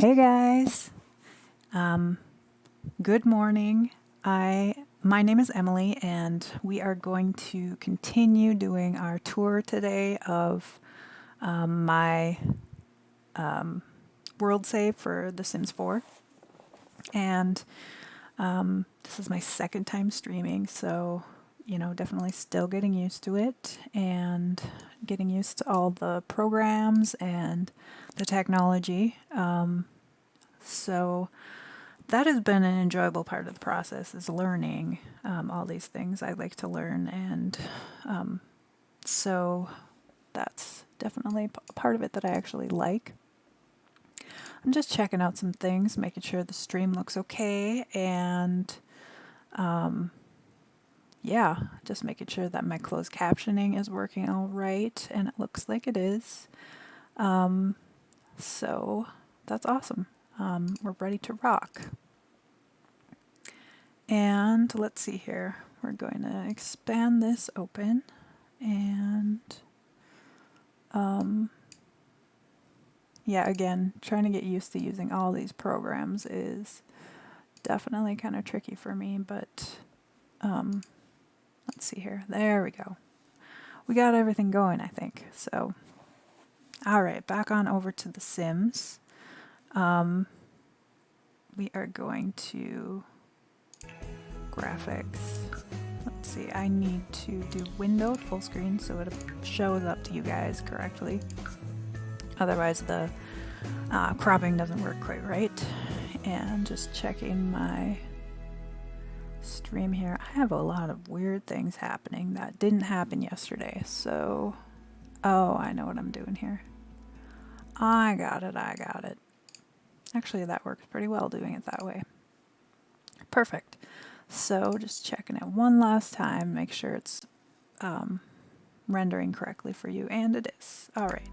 Hey guys, good morning. My name is Emily, and we are going to continue doing our tour today of my world save for The Sims 4. And this is my second time streaming, so definitely still getting used to it and getting used to all the programs and the technology. So that has been an enjoyable part of the process, is learning all these things I like to learn, and so that's definitely a part of it that I actually like. I'm just checking out some things, making sure the stream looks okay, and yeah, just making sure that my closed captioning is working all right, and it looks like it is. So that's awesome. We're ready to rock. And let's see here. We're going to expand this open, and yeah, again, trying to get used to using all these programs is definitely kind of tricky for me, but let's see here. There we go. We got everything going, I think. So, all right, back on over to The Sims. We are going to graphics. Let's see, I need to do window full screen so it shows up to you guys correctly. Otherwise the cropping doesn't work quite right. And just checking my stream here. I have a lot of weird things happening that didn't happen yesterday. So, oh, I know what I'm doing here. I got it. Actually, that works pretty well doing it that way. Perfect. So just checking it one last time, make sure it's rendering correctly for you, and it is. All right.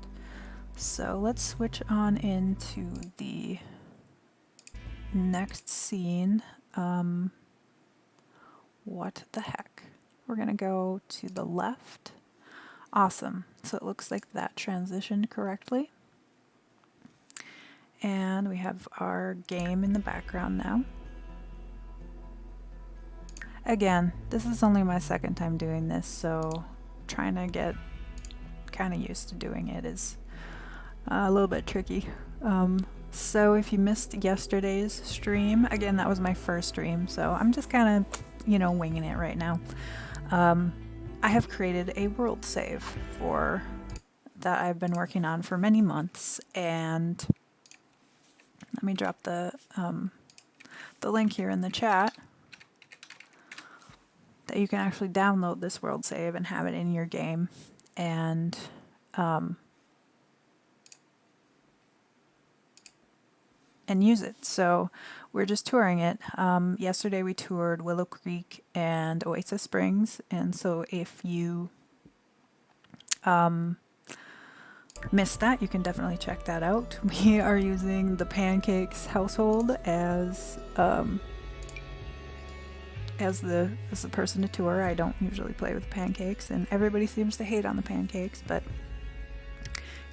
So let's switch on into the next scene. What the heck? We're gonna go to the left. Awesome. So it looks like that transitioned correctly. And we have our game in the background now. Again, this is only my second time doing this, so trying to get kind of used to doing it is a little bit tricky. So if you missed yesterday's stream, again, that was my first stream, so I'm just kind of, winging it right now. I have created a world save for that I've been working on for many months, and let me drop the link here in the chat that you can actually download this world save and have it in your game, and use it. So we're just touring it. Yesterday we toured Willow Creek and Oasis Springs, and so if you missed that, you can definitely check that out. We are using the Pancakes household as the person to tour. I don't usually play with pancakes, and everybody seems to hate on the pancakes, but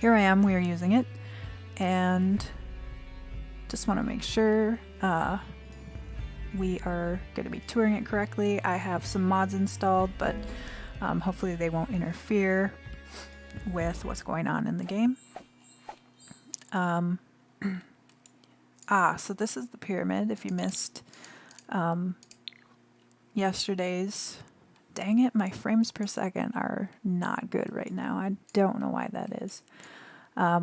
here I am. We are using it, and just want to make sure we are going to be touring it correctly. I have some mods installed, but hopefully they won't interfere with what's going on in the game. So this is the pyramid. If you missed yesterday's, dang it, my frames per second are not good right now. I don't know why that is.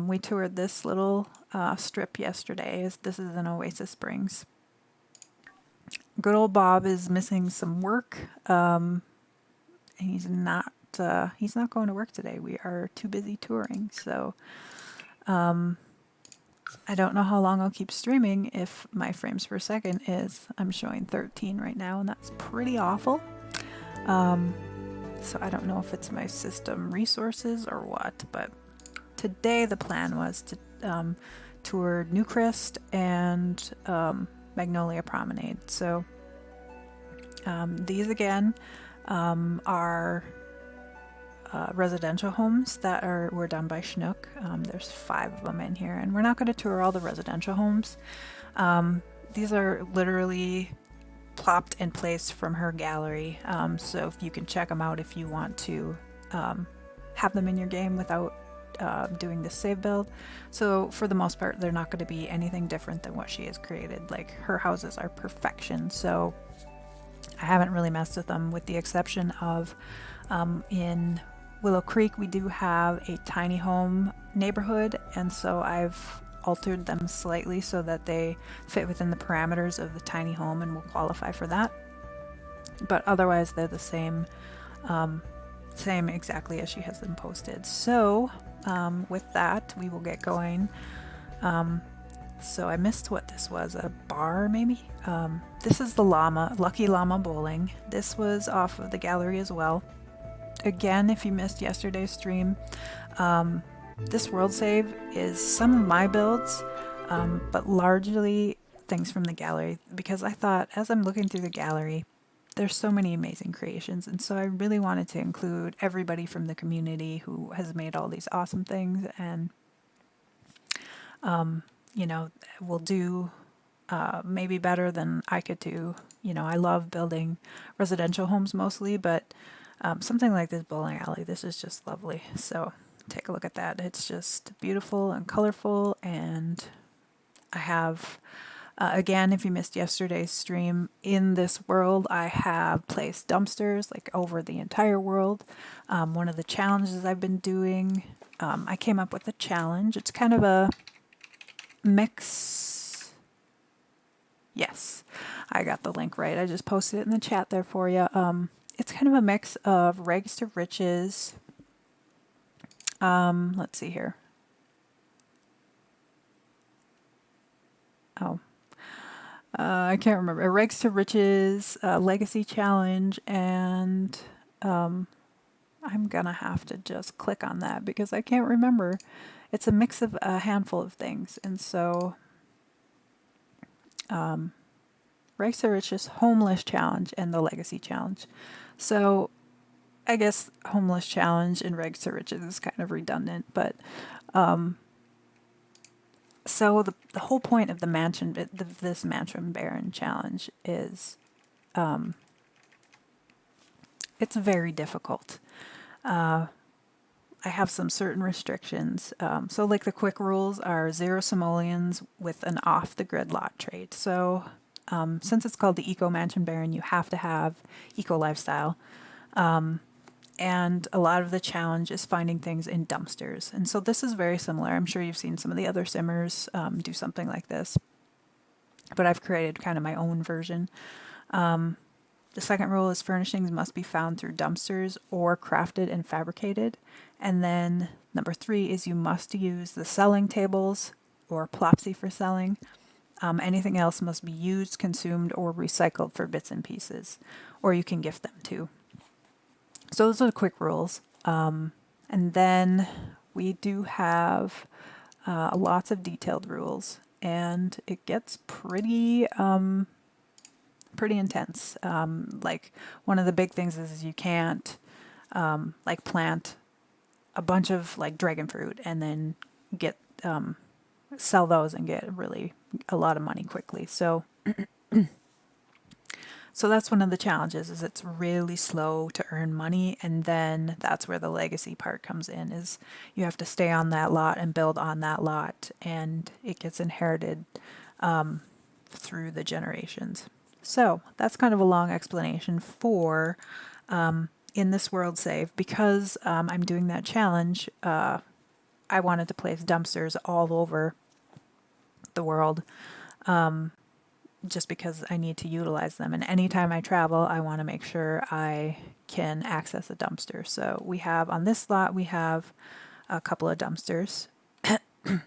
We toured this little strip yesterday. This is in Oasis Springs. Good old Bob is missing some work. He's not going to work today. We are too busy touring, so I don't know how long I'll keep streaming if my frames per second I'm showing 13 right now, and that's pretty awful. So I don't know if it's my system resources or what, but today the plan was to tour Newcrest and Magnolia Promenade. So these again are residential homes that were done by Schnook. There's 5 of them in here, and we're not going to tour all the residential homes. These are literally plopped and placed from her gallery, so if you can check them out if you want to have them in your game without doing this save build. So for the most part, they're not going to be anything different than what she has created. Like, her houses are perfection, so I haven't really messed with them, with the exception of in Willow Creek we do have a tiny home neighborhood, and so I've altered them slightly so that they fit within the parameters of the tiny home and will qualify for that. But otherwise they're the same exactly as she has them posted. So with that, we will get going. So I missed what this was, a bar maybe? This is the Lucky Llama Bowling. This was off of the gallery as well. Again, if you missed yesterday's stream, this world save is some of my builds, but largely things from the gallery, because I thought, as I'm looking through the gallery, there's so many amazing creations, and so I really wanted to include everybody from the community who has made all these awesome things, and you know, will do maybe better than I could do. You know, I love building residential homes mostly, but something like this bowling alley, this is just lovely. So take a look at that. It's just beautiful and colorful, and I have again, if you missed yesterday's stream, in this world I have placed dumpsters like over the entire world. One of the challenges I've been doing, I came up with a challenge. It's kind of a mix. Yes, I got the link right. I just posted it in the chat there for you. It's kind of a mix of rags to riches. Let's see here. Oh, I can't remember. A rags to riches, legacy challenge, and I'm gonna have to just click on that because I can't remember. It's a mix of a handful of things, and so rags to riches, homeless challenge, and the legacy challenge. So I guess homeless challenge and rags to riches is kind of redundant, but so the whole point of this Mansion Baron challenge is it's very difficult. I have some certain restrictions. So like the quick rules are 0 simoleons with an off the grid lot trait. So since it's called the Eco Mansion Baron, you have to have eco lifestyle. And a lot of the challenge is finding things in dumpsters. And so this is very similar. I'm sure you've seen some of the other simmers do something like this. But I've created kind of my own version. The second rule is furnishings must be found through dumpsters or crafted and fabricated. And then number 3 is you must use the selling tables or plopsy for selling. Anything else must be used, consumed, or recycled for bits and pieces. Or you can gift them too. So those are the quick rules. And then we do have lots of detailed rules, and it gets pretty intense. Like one of the big things is you can't like plant a bunch of like dragon fruit and then get sell those and get really a lot of money quickly. So So that's one of the challenges, is it's really slow to earn money, and then that's where the legacy part comes in, is you have to stay on that lot and build on that lot, and it gets inherited through the generations. So that's kind of a long explanation for in this world save, because I'm doing that challenge, I wanted to place dumpsters all over the world. Just because I need to utilize them. And anytime I travel, I want to make sure I can access a dumpster. So we have, on this lot, we have a couple of dumpsters. And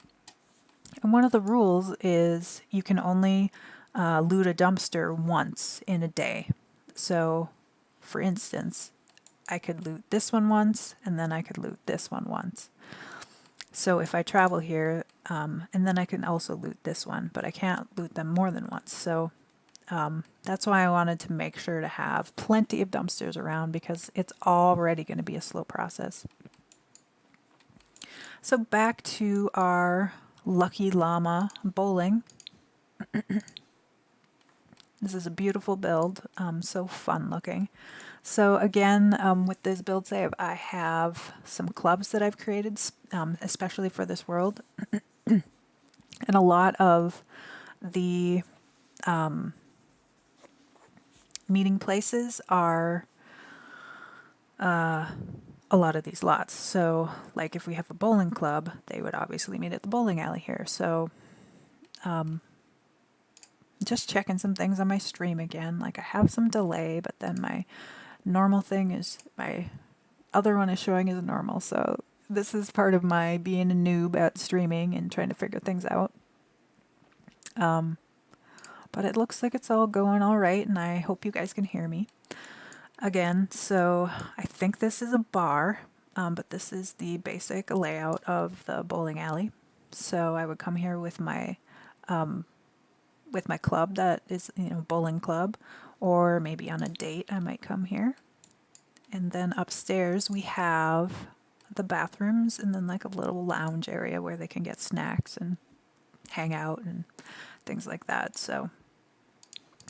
one of the rules is you can only loot a dumpster once in a day. So, for instance, I could loot this one once, and then I could loot this one once. So if I travel here, and then I can also loot this one, but I can't loot them more than once. So That's why I wanted to make sure to have plenty of dumpsters around, because it's already going to be a slow process. So back to our Lucky Llama bowling. This is a beautiful build, so fun looking. So again, with this build save, I have some clubs that I've created, especially for this world. And a lot of the meeting places are a lot of these lots. So like if we have a bowling club, they would obviously meet at the bowling alley here. So just checking some things on my stream again. Like I have some delay, but then my normal thing is, my other one is showing as normal. So this is part of my being a noob at streaming and trying to figure things out. But it looks like it's all going all right, and I hope you guys can hear me. Again, so I think this is a bar, but this is the basic layout of the bowling alley. So I would come here with my club that is, bowling club, or maybe on a date I might come here. And then upstairs we have the bathrooms, and then like a little lounge area where they can get snacks and hang out and things like that. So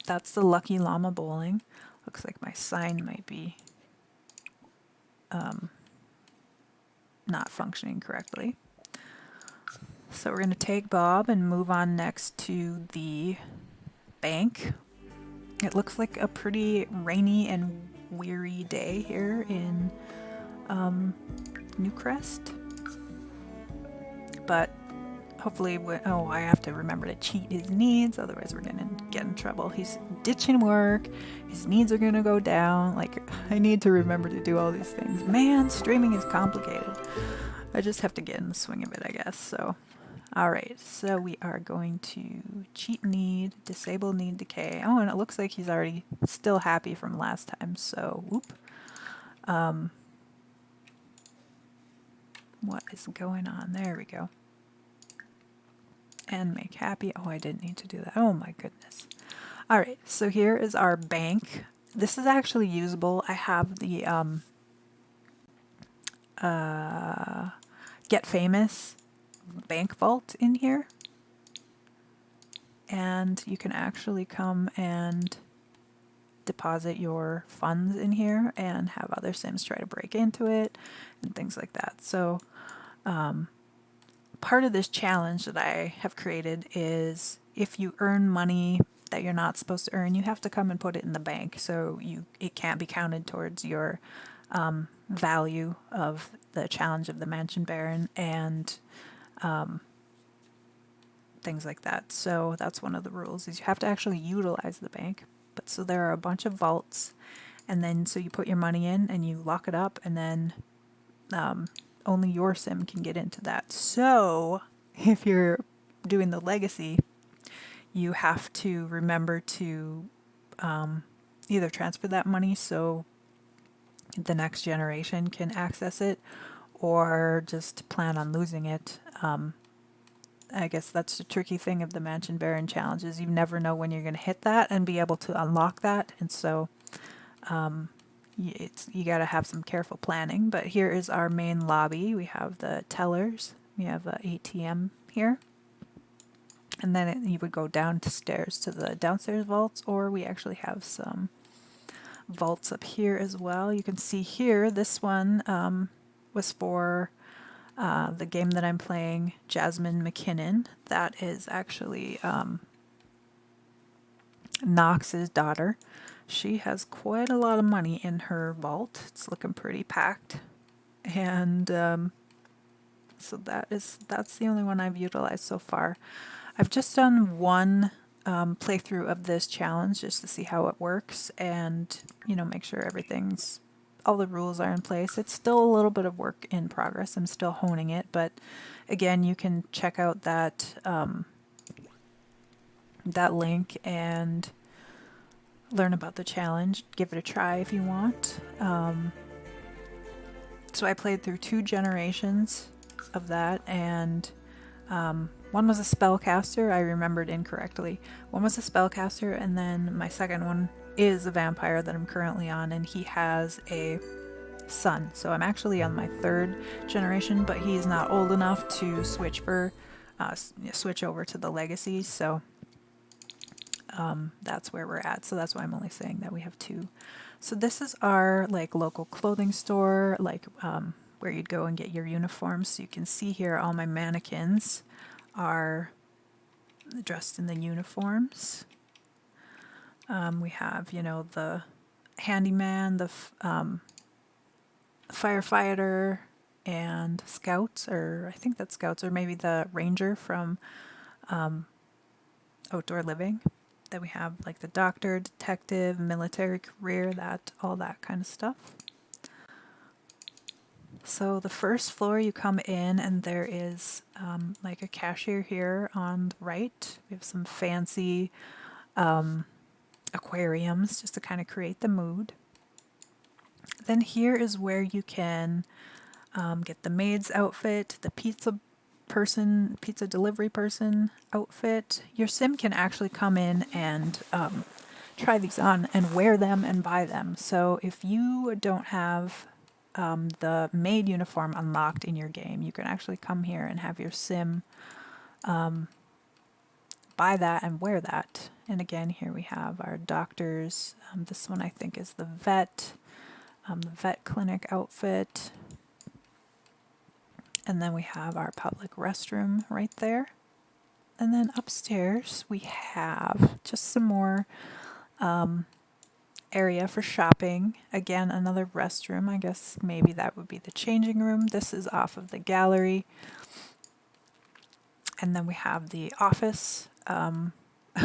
that's the Lucky Llama Bowling. Looks like my sign might be not functioning correctly. So we're going to take Bob and move on next to the bank. It looks like a pretty rainy and weary day here in Newcrest. But hopefully, I have to remember to cheat his needs, otherwise we're going to get in trouble. He's ditching work, his needs are going to go down. Like, I need to remember to do all these things. Man, streaming is complicated. I just have to get in the swing of it, I guess. So, alright, so we are going to cheat need, disable need decay. Oh, and it looks like he's already still happy from last time, so whoop. What is going on? There we go. And make happy. Oh, I didn't need to do that. Oh my goodness. All right, so here is our bank. This is actually usable. I have the Get Famous bank vault in here. And you can actually come and deposit your funds in here and have other Sims try to break into it and things like that. So part of this challenge that I have created is if you earn money that you're not supposed to earn, you have to come and put it in the bank, so it can't be counted towards your value of the challenge of the Mansion Baron and things like that. So that's one of the rules, is you have to actually utilize the bank. But so there are a bunch of vaults, and then so you put your money in and you lock it up, and then only your sim can get into that. So if you're doing the legacy, you have to remember to either transfer that money so the next generation can access it, or just plan on losing it. I guess that's the tricky thing of the Mansion Baron challenges. You never know when you're going to hit that and be able to unlock that, and so you got to have some careful planning. But here is our main lobby. We have the tellers. We have an ATM here. And then you would go downstairs to the downstairs vaults, or we actually have some vaults up here as well. You can see here, this one was for the game that I'm playing, Jasmine McKinnon. That is actually Knox's daughter. She has quite a lot of money in her vault. It's looking pretty packed. And so that's the only one I've utilized so far. I've just done one playthrough of this challenge just to see how it works and, make sure all the rules are in place. It's still a little bit of work in progress. I'm still honing it, but again, you can check out that link and learn about the challenge. Give it a try if you want. So I played through 2 generations of that, and one was a spellcaster, I remembered incorrectly. One was a spellcaster, and then my second one is a vampire that I'm currently on, and he has a son. So I'm actually on my third generation, but he's not old enough to switch over to the legacy. So that's where we're at. So that's why I'm only saying that we have two. So this is our like local clothing store, like where you'd go and get your uniforms. So you can see here all my mannequins are dressed in the uniforms. We have, you know, the handyman, the firefighter, and scouts, or I think that's scouts, or maybe the ranger from Outdoor Living. Then we have like the doctor, detective, military career, all that kind of stuff. So the first floor you come in and there is like a cashier here on the right. We have some fancy aquariums just to kind of create the mood. Then here is where you can get the maid's outfit, the pizza delivery person outfit. Your sim can actually come in and try these on and wear them and buy them. So if you don't have the maid uniform unlocked in your game, you can actually come here and have your sim buy that and wear that. And again, here we have our doctors. This one I think is the vet clinic outfit. And then we have our public restroom right there. And then upstairs we have just some more area for shopping. Again, another restroom. I guess maybe that would be the changing room. This is off of the gallery. And then we have the office.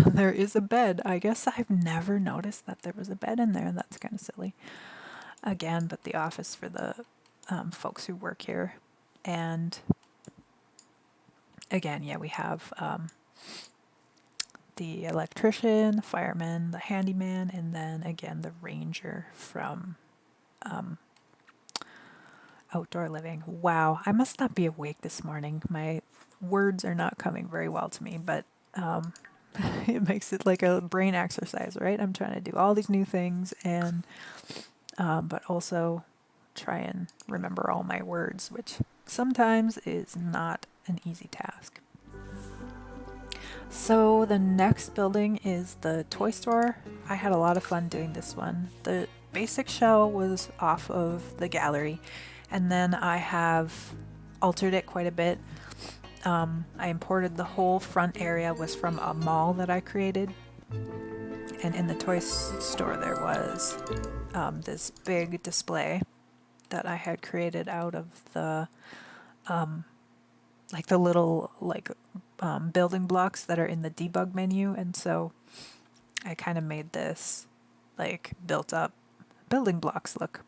There is a bed. I guess I've never noticed that there was a bed in there. That's kind of silly. Again, but the office for the folks who work here. And again, yeah, we have the electrician, the fireman, the handyman, and then again the ranger from Outdoor Living. Wow, I must not be awake this morning. My words are not coming very well to me, but it makes it like a brain exercise, right? I'm trying to do all these new things and but also try and remember all my words, which sometimes is not an easy task. So the next building is the toy store. I had a lot of fun doing this one. The basic shell was off of the gallery, and then I have altered it quite a bit. I imported the whole front area was from a mall that I created, and in the toy store there was this big display that I had created out of the like the little building blocks that are in the debug menu, and so I kind of made this like built up building blocks look.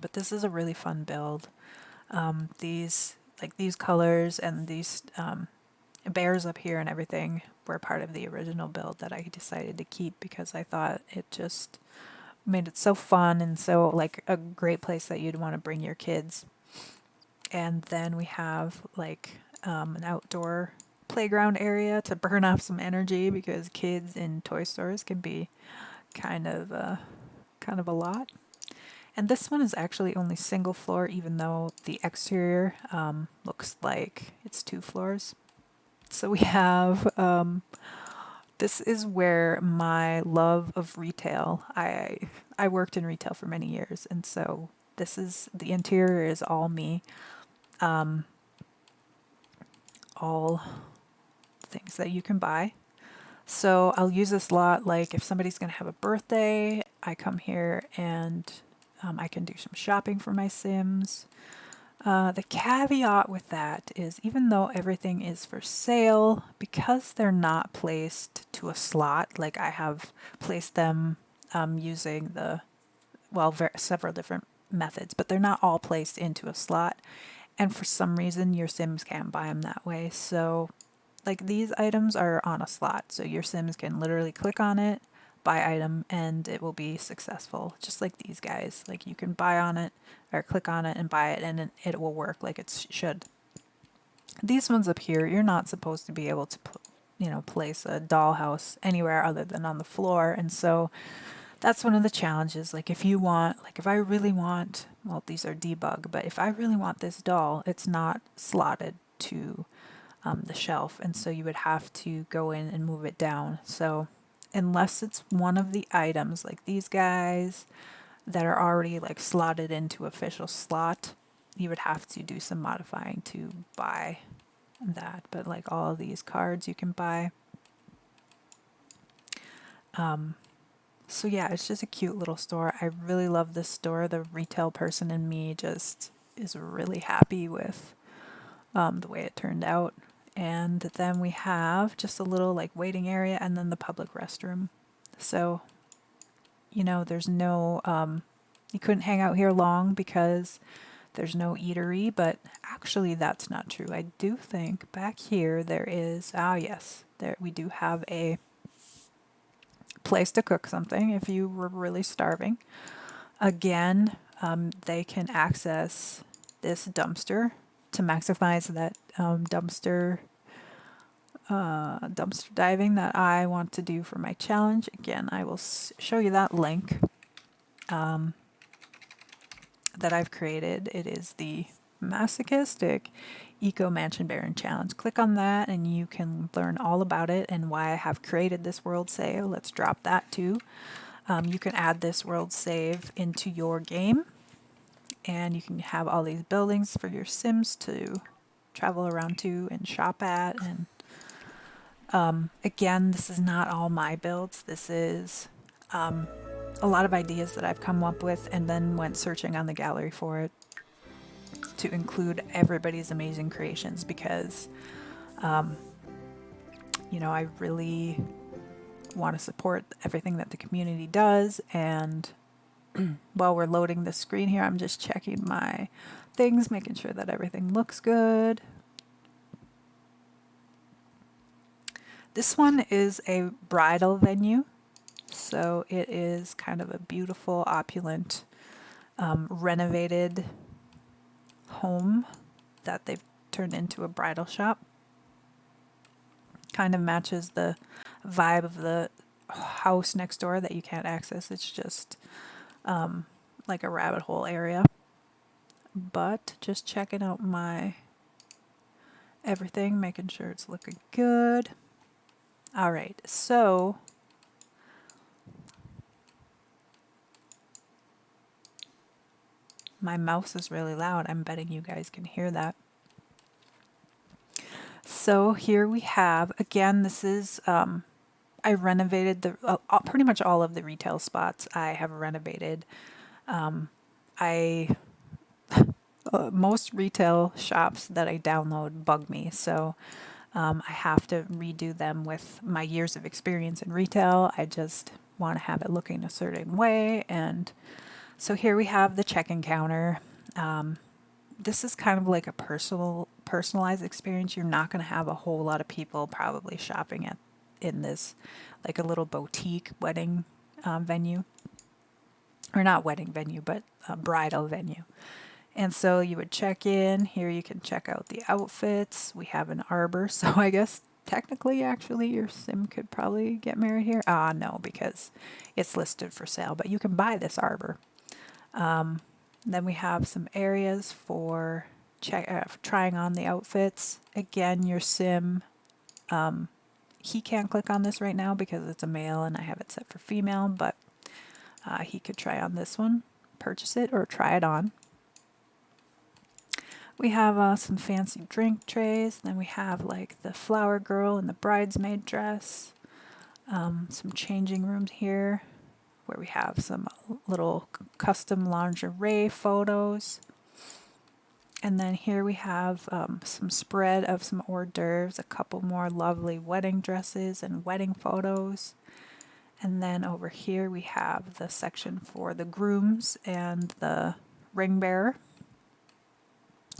But this is a really fun build. These colors and these bears up here and everything were part of the original build that I decided to keep because I thought it just made it so fun and so like a great place that you'd want to bring your kids. And then we have like an outdoor playground area to burn off some energy because kids in toy stores can be kind of a lot. And this one is actually only single floor, even though the exterior looks like it's 2 floors. So we have, this is where my love of retail, I worked in retail for many years, and so the interior is all me. All things that you can buy. So I'll use this a lot, like if somebody's going to have a birthday, I come here and I can do some shopping for my Sims. The caveat with that is even though everything is for sale, because they're not placed to a slot, like I have placed them using several different methods, but they're not all placed into a slot. And for some reason, your Sims can't buy them that way. So like these items are on a slot. So your Sims can literally click on it, buy item, and it will be successful. Just like these guys. Like you can buy on it or click on it and buy it and it will work like it should. These ones up here, you're not supposed to be able to place a dollhouse anywhere other than on the floor. And so that's one of the challenges. Like if you want, like if I really want, well, these are debug, but if I really want this doll, it's not slotted to the shelf. And so you would have to go in and move it down. So unless it's one of the items like these guys that are already like slotted into official slot, you would have to do some modifying to buy that. But like all of these cards you can buy. So yeah, it's just a cute little store. I really love this store. The retail person in me just is really happy with the way it turned out. And then we have just a little like waiting area and then the public restroom. So, there's no, you couldn't hang out here long because there's no eatery, but actually that's not true. I do think back here there is, yes, there we do have a place to cook something if you were really starving. Again, they can access this dumpster to maximize that dumpster diving that I want to do for my challenge. Again, I will show you that link that I've created. It is the masochistic Eco Mansion Baron Challenge. Click on that and you can learn all about it and why I have created this world save. Let's drop that too. You can add this world save into your game and you can have all these buildings for your Sims to travel around to and shop at. And again, this is not all my builds. This is a lot of ideas that I've come up with and then went searching on the gallery for it to include everybody's amazing creations because, I really want to support everything that the community does. And while we're loading the screen here, I'm just checking my things, making sure that everything looks good. This one is a bridal venue. So it is kind of a beautiful, opulent, renovated home that they've turned into a bridal shop. Kind of matches the vibe of the house next door that you can't access. It's just like a rabbit hole area. But just checking out my everything, making sure it's looking good. All right, so my mouse is really loud. I'm betting you guys can hear that. So here we have, again, this is, I renovated the pretty much all of the retail spots I have renovated. Most retail shops that I download bug me, so I have to redo them with my years of experience in retail. I just want to have it looking a certain way. And so here we have the check-in counter. This is kind of like a personalized experience. You're not going to have a whole lot of people probably shopping in this, like a little boutique wedding venue. Or not wedding venue, but a bridal venue. And so you would check in. Here you can check out the outfits. We have an arbor. So I guess technically, actually, your sim could probably get married here. No, because it's listed for sale. But you can buy this arbor. Then we have some areas for trying on the outfits. Again, your sim, he can't click on this right now because it's a male and I have it set for female, but he could try on this one, purchase it, or try it on. We have some fancy drink trays. Then we have like the flower girl and the bridesmaid dress. Some changing rooms here where we have some little custom lingerie photos. And then here we have some spread of some hors d'oeuvres, a couple more lovely wedding dresses and wedding photos. And then over here we have the section for the grooms and the ring bearer.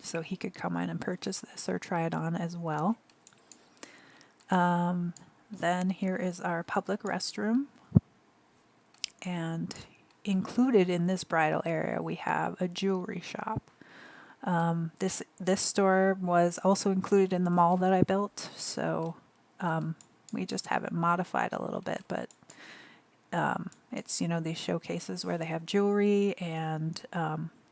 So he could come in and purchase this or try it on as well. Then here is our public restroom. And included in this bridal area, we have a jewelry shop. This store was also included in the mall that I built, so we just have it modified a little bit, but it's, you know, these showcases where they have jewelry and,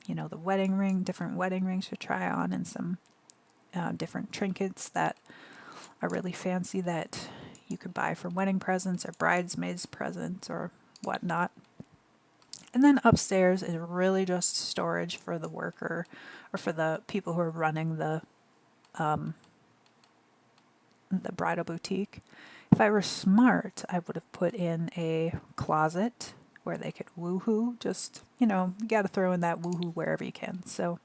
you know, the wedding ring, different wedding rings to try on, and some different trinkets that are really fancy that you could buy for wedding presents or bridesmaids presents or whatnot. And then upstairs is really just storage for the worker or for the people who are running the bridal boutique. If I were smart, I would have put in a closet where they could woohoo. Just, you know, you got to throw in that woohoo wherever you can. So,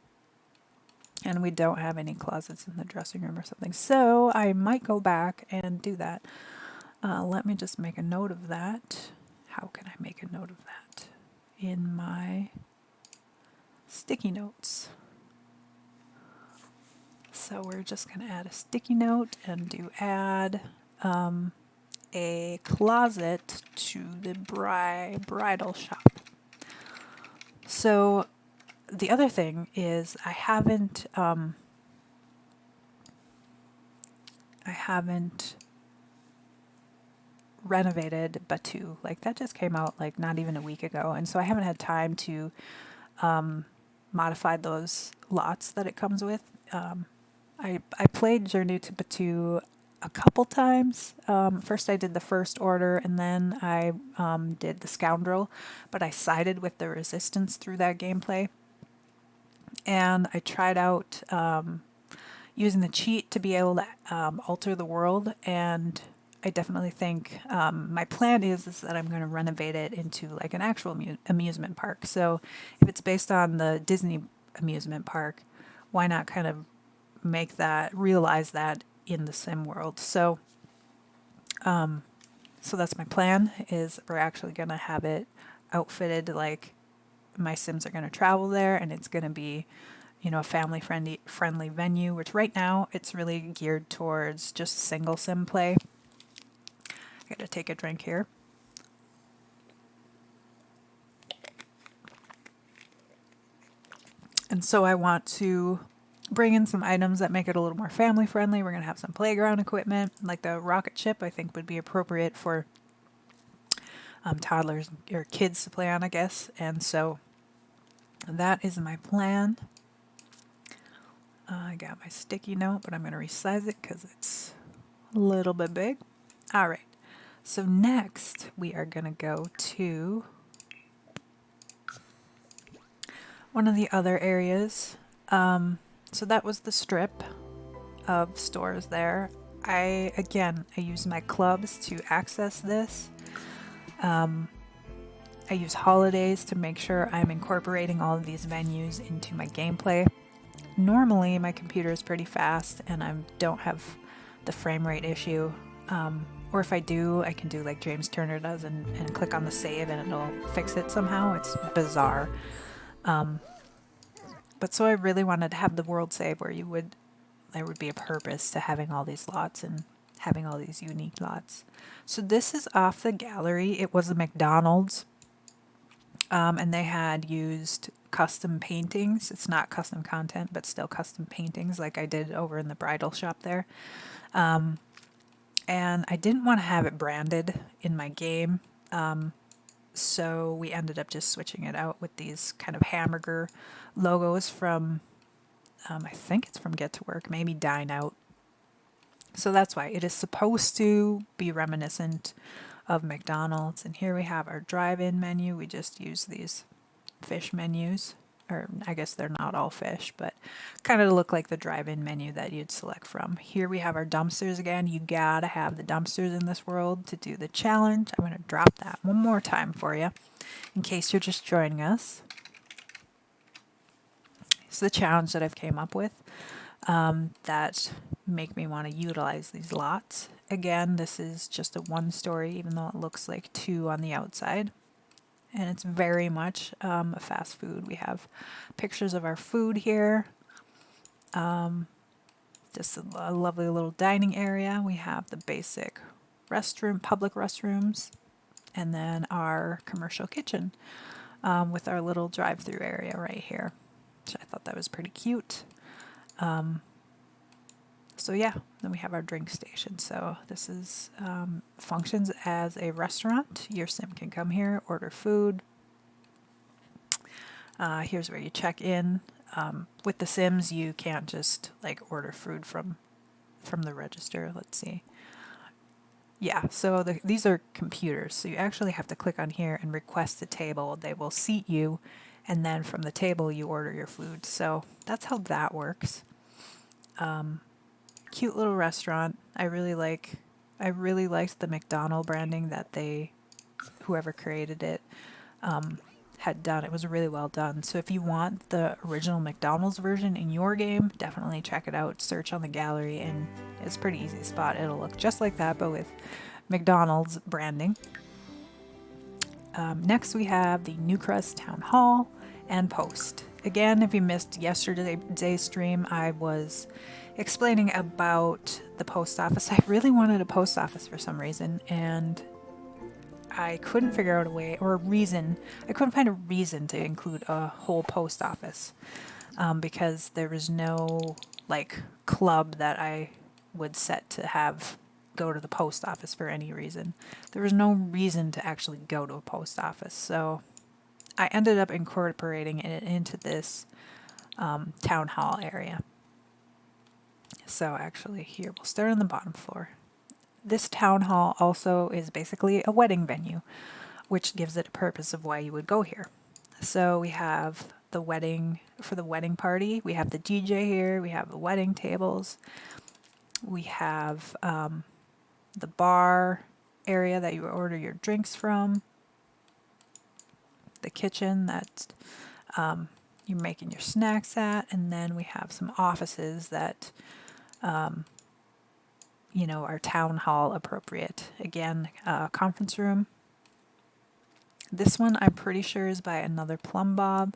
and we don't have any closets in the dressing room or something. So I might go back and do that. Let me just make a note of that. How can I make a note of that? In my sticky notes. So we're just going to add a sticky note and do add a closet to the bridal shop. So the other thing is I haven't renovated Batu. Like, that just came out like not even a week ago, and so I haven't had time to modify those lots that it comes with. I played Journey to Batu a couple times. First I did the first order, and then I did the scoundrel, but I sided with the resistance through that gameplay. And I tried out using the cheat to be able to alter the world, and I definitely think my plan is that I'm going to renovate it into like an actual amusement park. So if it's based on the Disney amusement park, why not kind of realize that in the sim world? So so that's my plan, is we're actually going to have it outfitted like my Sims are going to travel there, and it's going to be, you know, a family friendly venue, which right now it's really geared towards just single sim play. I gotta take a drink here. And so I want to bring in some items that make it a little more family friendly. We're going to have some playground equipment, like the rocket ship, I think would be appropriate for toddlers or kids to play on, I guess. And so that is my plan. I got my sticky note, but I'm going to resize it because it's a little bit big. All right. So next we are going to go to one of the other areas. So that was the strip of stores there. I use my clubs to access this. I use holidays to make sure I'm incorporating all of these venues into my gameplay. Normally my computer is pretty fast and I don't have the frame rate issue. Or if I do, I can do like James Turner does and click on the save and it'll fix it somehow. It's bizarre. But so I really wanted to have the world save where there would be a purpose to having all these lots and having all these unique lots. So this is off the gallery. It was a McDonald's, and they had used custom paintings. It's not custom content, but still custom paintings like I did over in the bridal shop there. And I didn't want to have it branded in my game. So we ended up just switching it out with these kind of hamburger logos from, I think it's from Get to Work, maybe Dine Out. So that's why it is supposed to be reminiscent of McDonald's. And here we have our drive-in menu. We just use these fish menus, or I guess they're not all fish, but kind of look like the drive-in menu that you'd select from. Here we have our dumpsters again. You gotta have the dumpsters in this world to do the challenge. I'm gonna drop that one more time for you in case you're just joining us. It's the challenge that I've came up with that make me want to utilize these lots. Again, this is just a one story, even though it looks like two on the outside. And it's very much a fast food. We have pictures of our food here. Just a lovely little dining area. We have the basic public restrooms, and then our commercial kitchen with our little drive-through area right here. I thought that was pretty cute. So yeah, then we have our drink station. So this is functions as a restaurant. Your sim can come here, order food. Here's where you check in. With the Sims, you can't just like order food from the register. Let's see. Yeah, so these are computers, so you actually have to click on here and request a table. They will seat you, and then from the table you order your food. So that's how that works. Cute little restaurant. I really liked the McDonald branding that whoever created it, had done. It was really well done. So if you want the original McDonald's version in your game, definitely check it out. Search on the gallery, and it's a pretty easy to spot. It'll look just like that, but with McDonald's branding. Next we have the Newcrest Town Hall and Post. Again, if you missed yesterday's stream, I was explaining about the post office. I really wanted a post office for some reason, and I couldn't figure out a way or a reason. I couldn't find a reason to include a whole post office, because there was no like club that I would set to have go to the post office for any reason. There was no reason to actually go to a post office, so I ended up incorporating it into this town hall area. So actually here, we'll start on the bottom floor. This town hall also is basically a wedding venue, which gives it a purpose of why you would go here. So we have the wedding, for the wedding party, we have the DJ here, we have the wedding tables, we have the bar area that you order your drinks from, the kitchen that you're making your snacks at, and then we have some offices that are town hall appropriate. Again, conference room. This one I'm pretty sure is by another plumb bob.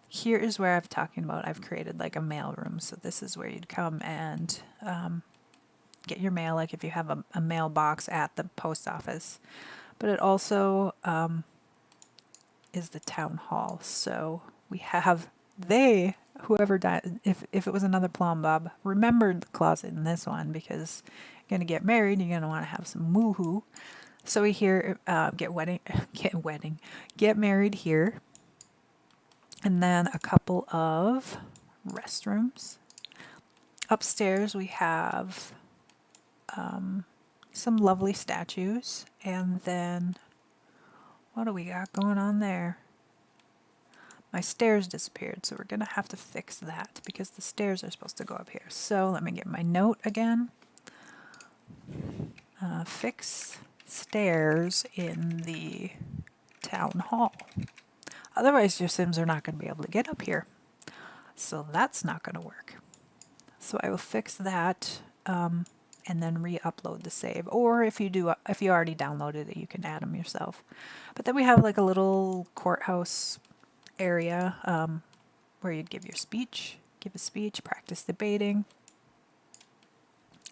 Here is where I've created like a mail room. So this is where you'd come and get your mail, like if you have a mailbox at the post office. But it also is the town hall. So we have whoever died, if it was another plumb bob, remembered the closet in this one, because you're gonna get married, you're gonna want to have some woohoo. So we here get married here, and then a couple of restrooms. Upstairs we have some lovely statues, and then what do we got going on there? My stairs disappeared, so we're going to have to fix that because the stairs are supposed to go up here. So let me get my note again. Fix stairs in the town hall. Otherwise, your Sims are not going to be able to get up here. So that's not going to work. So I will fix that and then re-upload the save. Or if you already downloaded it, you can add them yourself. But then we have like a little courthouse area where you'd give a speech, practice debating,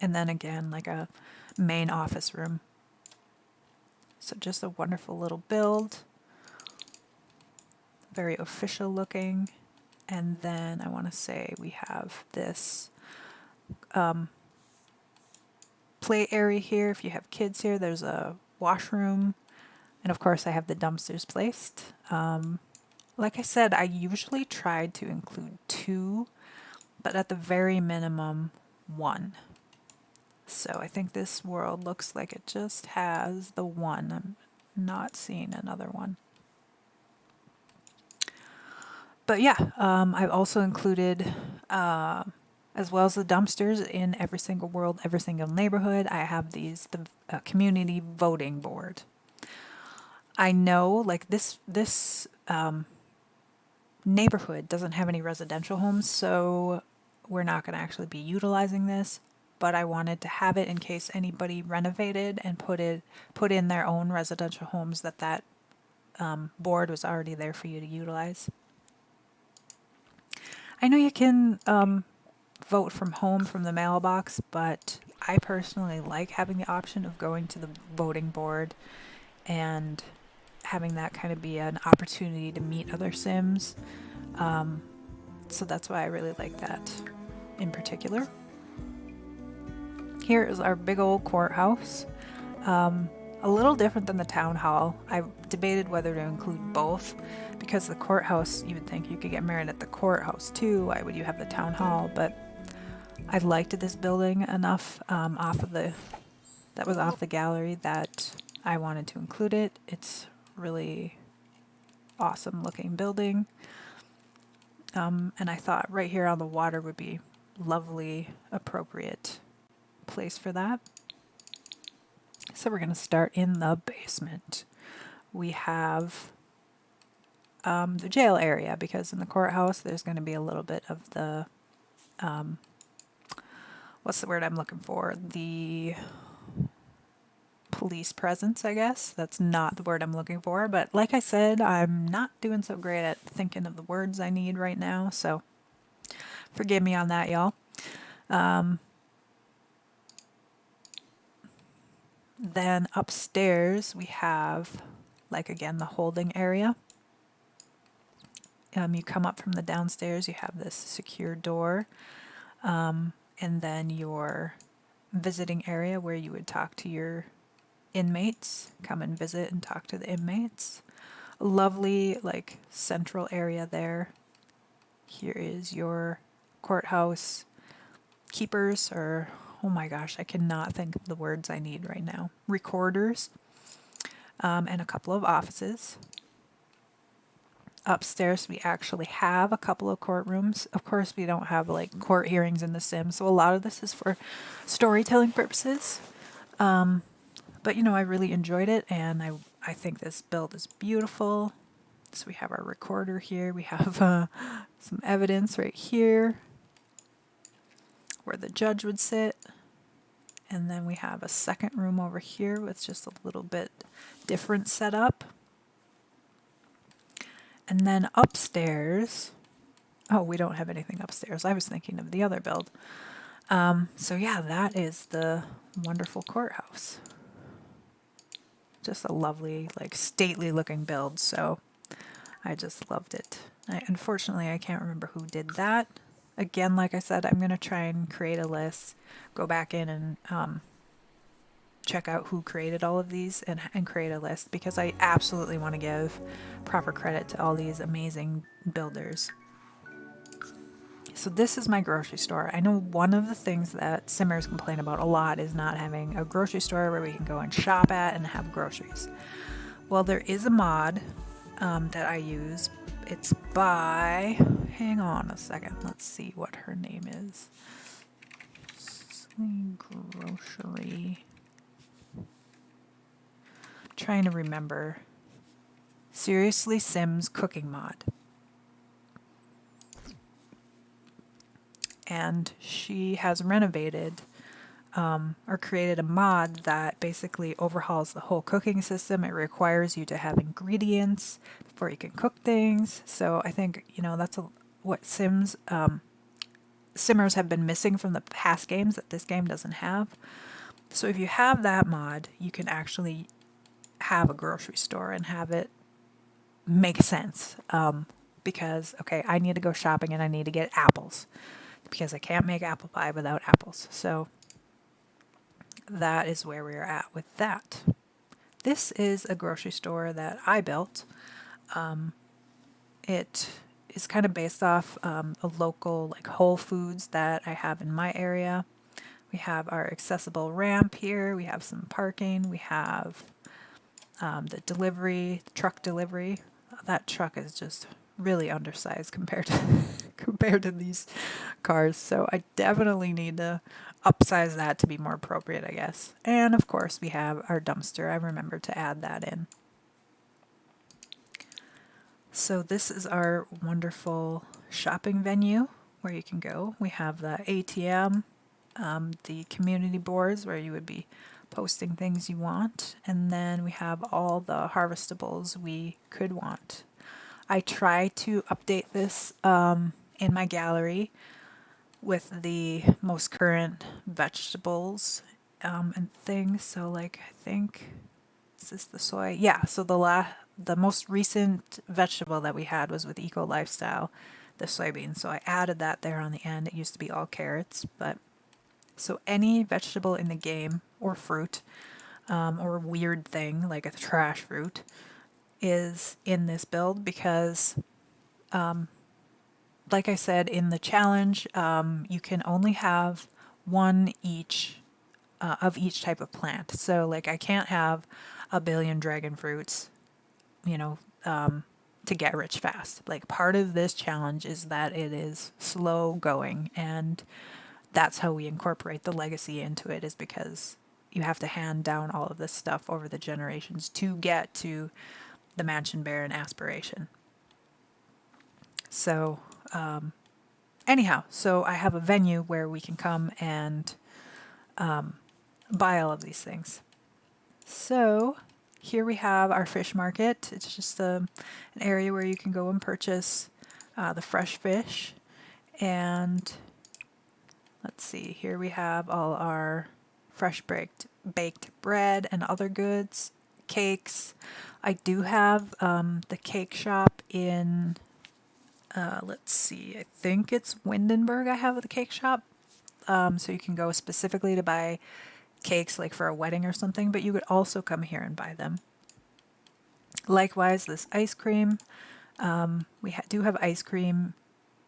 and then again like a main office room. So just a wonderful little build, very official looking. And then I want to say we have this play area here. If you have kids here, there's a washroom, and of course I have the dumpsters placed. Like I said, I usually tried to include 2, but at the very minimum 1. So I think this world looks like it just has the 1. I'm not seeing another one. But yeah, I've also included, as well as the dumpsters in every single world, every single neighborhood, I have the community voting board. I know, like this neighborhood doesn't have any residential homes, so we're not going to actually be utilizing this, but I wanted to have it in case anybody renovated and put in their own residential homes, that board was already there for you to utilize. I know you can vote from home from the mailbox, but I personally like having the option of going to the voting board and having that kind of be an opportunity to meet other Sims. So that's why I really like that in particular. Here is our big old courthouse. A little different than the town hall. I debated whether to include both because the courthouse, you would think you could get married at the courthouse too. Why would you have the town hall? But I liked this building enough that was off the gallery that I wanted to include it. It's really awesome looking building. And I thought right here on the water would be lovely, appropriate place for that. So we're going to start in the basement. We have the jail area because in the courthouse there's going to be a little bit of the, what's the word I'm looking for? The police presence, I guess. That's not the word I'm looking for. But like I said, I'm not doing so great at thinking of the words I need right now. So forgive me on that, y'all. Then upstairs we have, like again, the holding area. You come up from the downstairs, you have this secure door, and then your visiting area where you would talk to your inmates, come and visit and talk to the inmates. A lovely, like, central area there. Here is your courthouse keepers, or oh my gosh, I cannot think of the words I need right now. Recorders, and a couple of offices. Upstairs, we actually have a couple of courtrooms. Of course, we don't have like court hearings in The Sims, so a lot of this is for storytelling purposes. But you know, I really enjoyed it, and I think this build is beautiful. So we have our recorder here. We have some evidence right here where the judge would sit. And then we have a second room over here with just a little bit different setup. And then upstairs, oh, we don't have anything upstairs. I was thinking of the other build. So yeah, that is the wonderful courthouse. Just a lovely, like, stately looking build. So I just loved it. Unfortunately, I can't remember who did that. Again, like I said, I'm going to try and create a list, go back in and check out who created all of these and create a list, because I absolutely want to give proper credit to all these amazing builders. So this is my grocery store. I know one of the things that Simmers complain about a lot is not having a grocery store where we can go and shop at and have groceries. Well, there is a mod that I use. It's by, hang on a second, let's see what her name is. Grocery. Trying to remember. Seriously Sims cooking mod. And she has renovated or created a mod that basically overhauls the whole cooking system. It requires you to have ingredients before you can cook things. So I think, you know, that's what Simmers have been missing from the past games that this game doesn't have. So if you have that mod, you can actually have a grocery store and have it make sense. Because, okay, I need to go shopping and I need to get apples because I can't make apple pie without apples. So that is where we're at with that. This is a grocery store that I built. It is kind of based off a local, like, Whole Foods that I have in my area. We have our accessible ramp here. We have some parking. We have the truck delivery. That truck is just really undersized compared to these cars. So I definitely need to upsize that to be more appropriate, I guess. And of course, we have our dumpster. I remember to add that in. So this is our wonderful shopping venue where you can go. We have the ATM, the community boards where you would be posting things you want, and then we have all the harvestables we could want. I try to update this in my gallery with the most current vegetables and things. So, like, I think, is this the soy? Yeah, so the the most recent vegetable that we had was with Eco Lifestyle, the soybean. So I added that there on the end. It used to be all carrots, but so any vegetable in the game or fruit or weird thing like a trash fruit is in this build because, like I said in the challenge, you can only have one each of each type of plant. So like I can't have a billion dragon fruits, you know, to get rich fast. Like part of this challenge is that it is slow going, and that's how we incorporate the legacy into it, is because you have to hand down all of this stuff over the generations to get to the Mansion Baron aspiration. So anyhow, so I have a venue where we can come and buy all of these things. So here we have our fish market. It's just an area where you can go and purchase the fresh fish. And let's see, here we have all our fresh baked bread and other goods, cakes. I do have the cake shop in, let's see, I think it's Windenburg I have the cake shop. So you can go specifically to buy cakes like for a wedding or something, but you could also come here and buy them. Likewise, this ice cream. We do have ice cream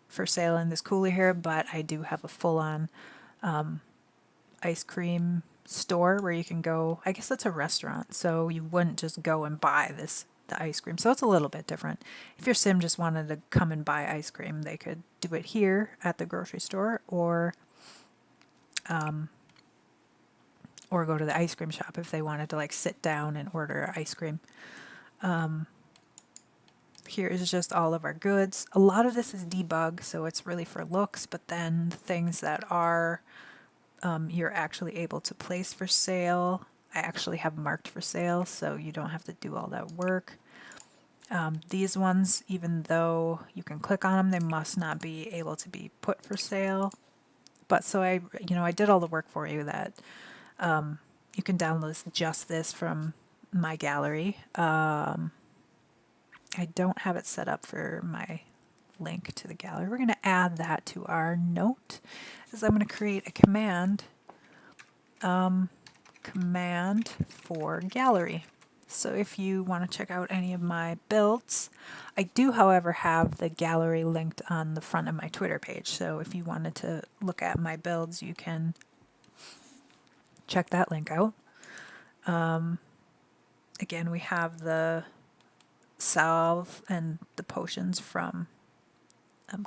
for sale in this cooler here, but I do have a full-on ice cream store where you can go. I guess that's a restaurant, so you wouldn't just go and buy the ice cream. So it's a little bit different. If your sim just wanted to come and buy ice cream, they could do it here at the grocery store, or go to the ice cream shop if they wanted to like sit down and order ice cream. Here is just all of our goods. A lot of this is debug, so it's really for looks, but then the things that are you're actually able to place for sale, I actually have marked for sale, so you don't have to do all that work. These ones, even though you can click on them, they must not be able to be put for sale. But so I did all the work for you. That you can download just this from my gallery. I don't have it set up for my link to the gallery. We're going to add that to our note, as I'm going to create a command for gallery. So if you want to check out any of my builds, I do, however, have the gallery linked on the front of my Twitter page. So if you wanted to look at my builds, you can check that link out. Again, we have the salve and the potions from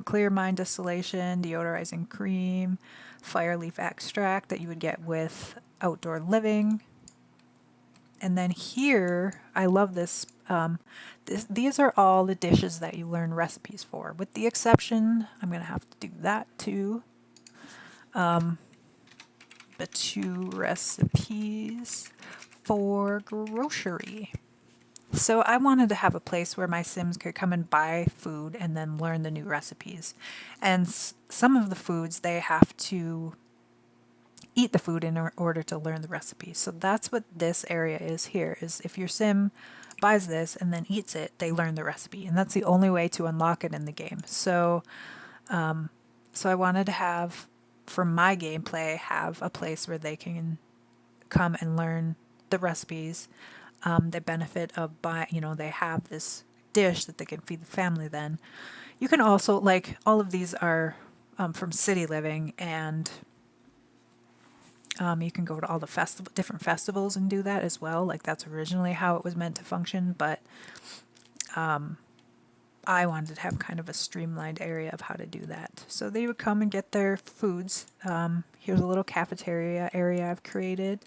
Clear Mind Distillation, Deodorizing Cream, Fire Leaf Extract that you would get with Outdoor Living. And then here, I love this. These are all the dishes that you learn recipes for, with the exception, I'm going to have to do that too. The 2 recipes for grocery. So I wanted to have a place where my Sims could come and buy food and then learn the new recipes. And some of the foods, they have to eat the food in order to learn the recipe. So that's what this area is here, is if your Sim buys this and then eats it, they learn the recipe. And that's the only way to unlock it in the game. So, so I wanted to have, for my gameplay, have a place where they can come and learn the recipes. The benefit of they have this dish that they can feed the family then. You can also, like, all of these are from City Living, and you can go to all the different festivals and do that as well. Like, that's originally how it was meant to function, but I wanted to have kind of a streamlined area of how to do that. So they would come and get their foods. Here's a little cafeteria area I've created.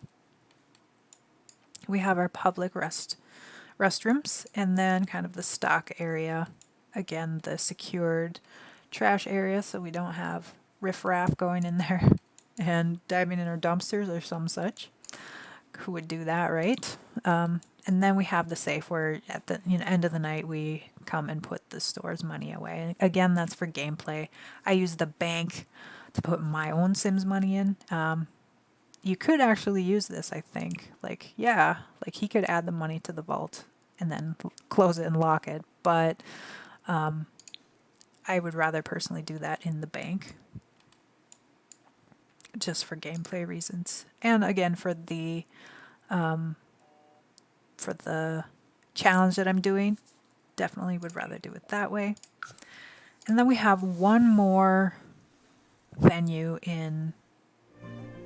We have our public restrooms, and then kind of the stock area. Again, the secured trash area, so we don't have riffraff going in there and diving in our dumpsters or some such. Who would do that, right? And then we have the safe, where at the end of the night we come and put the store's money away. And again, that's for gameplay. I use the bank to put my own Sims money in. You could actually use this, I think. Like, yeah, like he could add the money to the vault and then close it and lock it. But I would rather personally do that in the bank, just for gameplay reasons. And again, for the challenge that I'm doing, definitely would rather do it that way. And then we have one more venue in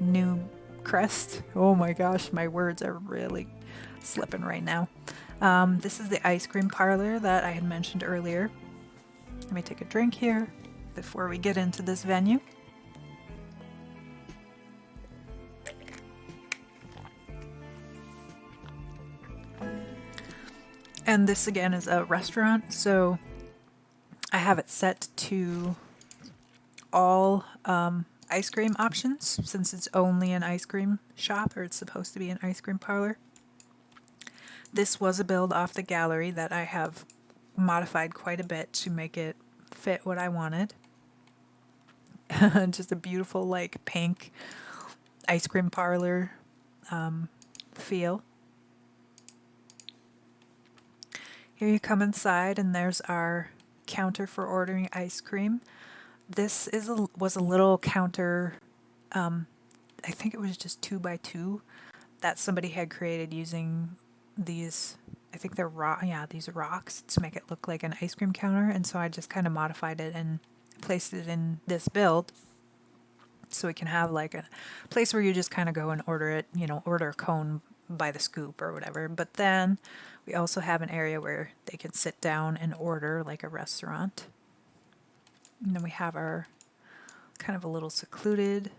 New Crest. Oh my gosh, my words are really slipping right now. This is the ice cream parlor that I had mentioned earlier. Let me take a drink here before we get into this venue. And this again is a restaurant, so I have it set to all ice cream options, since it's only an ice cream shop, or it's supposed to be an ice cream parlor. This was a build off the gallery that I have modified quite a bit to make it fit what I wanted. Just a beautiful, like, pink ice cream parlor feel. Here you come inside, and there's our counter for ordering ice cream. This was a little counter, I think it was just 2x2 that somebody had created using these, I think they're these rocks to make it look like an ice cream counter. And so I just kind of modified it and placed it in this build, so we can have like a place where you just kind of go and order it, order a cone by the scoop or whatever. But then we also have an area where they can sit down and order like a restaurant. And then we have our kind of a little secluded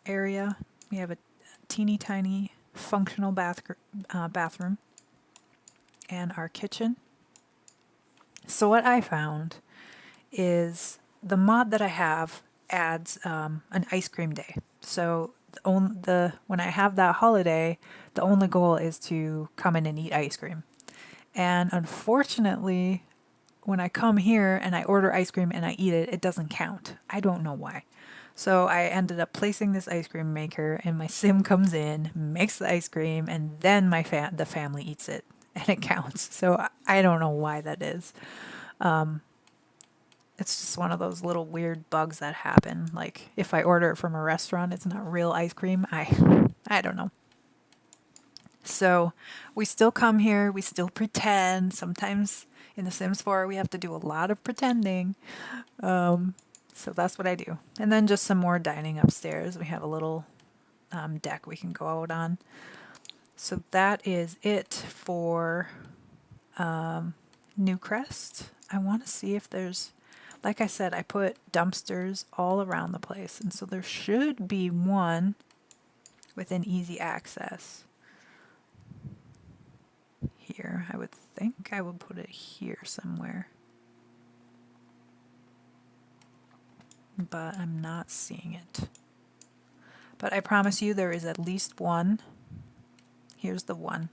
area. We have a teeny tiny functional bathroom and our kitchen. So what I found is the mod that I have adds an ice cream day. So when I have that holiday, the only goal is to come in and eat ice cream. And unfortunately, when I come here and I order ice cream and I eat it, it doesn't count. I don't know why. So I ended up placing this ice cream maker, and my sim comes in, makes the ice cream, and then the family eats it, and it counts. So I don't know why that is. It's just one of those little weird bugs that happen. Like, if I order it from a restaurant, it's not real ice cream. I don't know. So we still come here, we still pretend. Sometimes in The Sims 4 we have to do a lot of pretending. So that's what I do. And then just some more dining upstairs. We have a little deck we can go out on. So that is it for New Crest. I want to see if there's, like I said, I put dumpsters all around the place. And so there should be one within easy access. Here, I would think I would put it here somewhere. But I'm not seeing it. But I promise you there is at least one. Here's the one.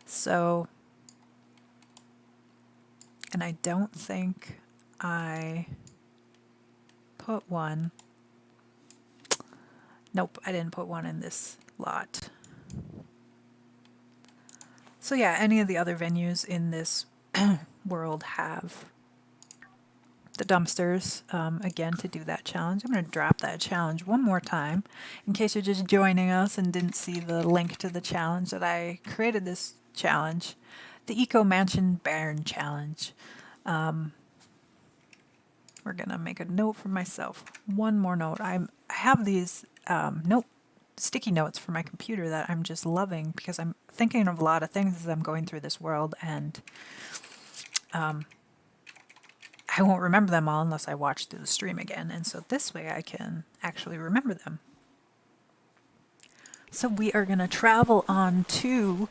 So, and I don't think I put one. Nope, I didn't put one in this lot. So yeah, any of the other venues in this world have the dumpsters, again, to do that challenge. I'm going to drop that challenge one more time in case you're just joining us and didn't see the link to the challenge that I created. This challenge, the Eco Mansion Barn Challenge. We're going to make a note for myself. One more note. I have these sticky notes for my computer that I'm just loving, because I'm thinking of a lot of things as I'm going through this world, and I won't remember them all unless I watch through the stream again, and so this way I can actually remember them. So we are going to travel on to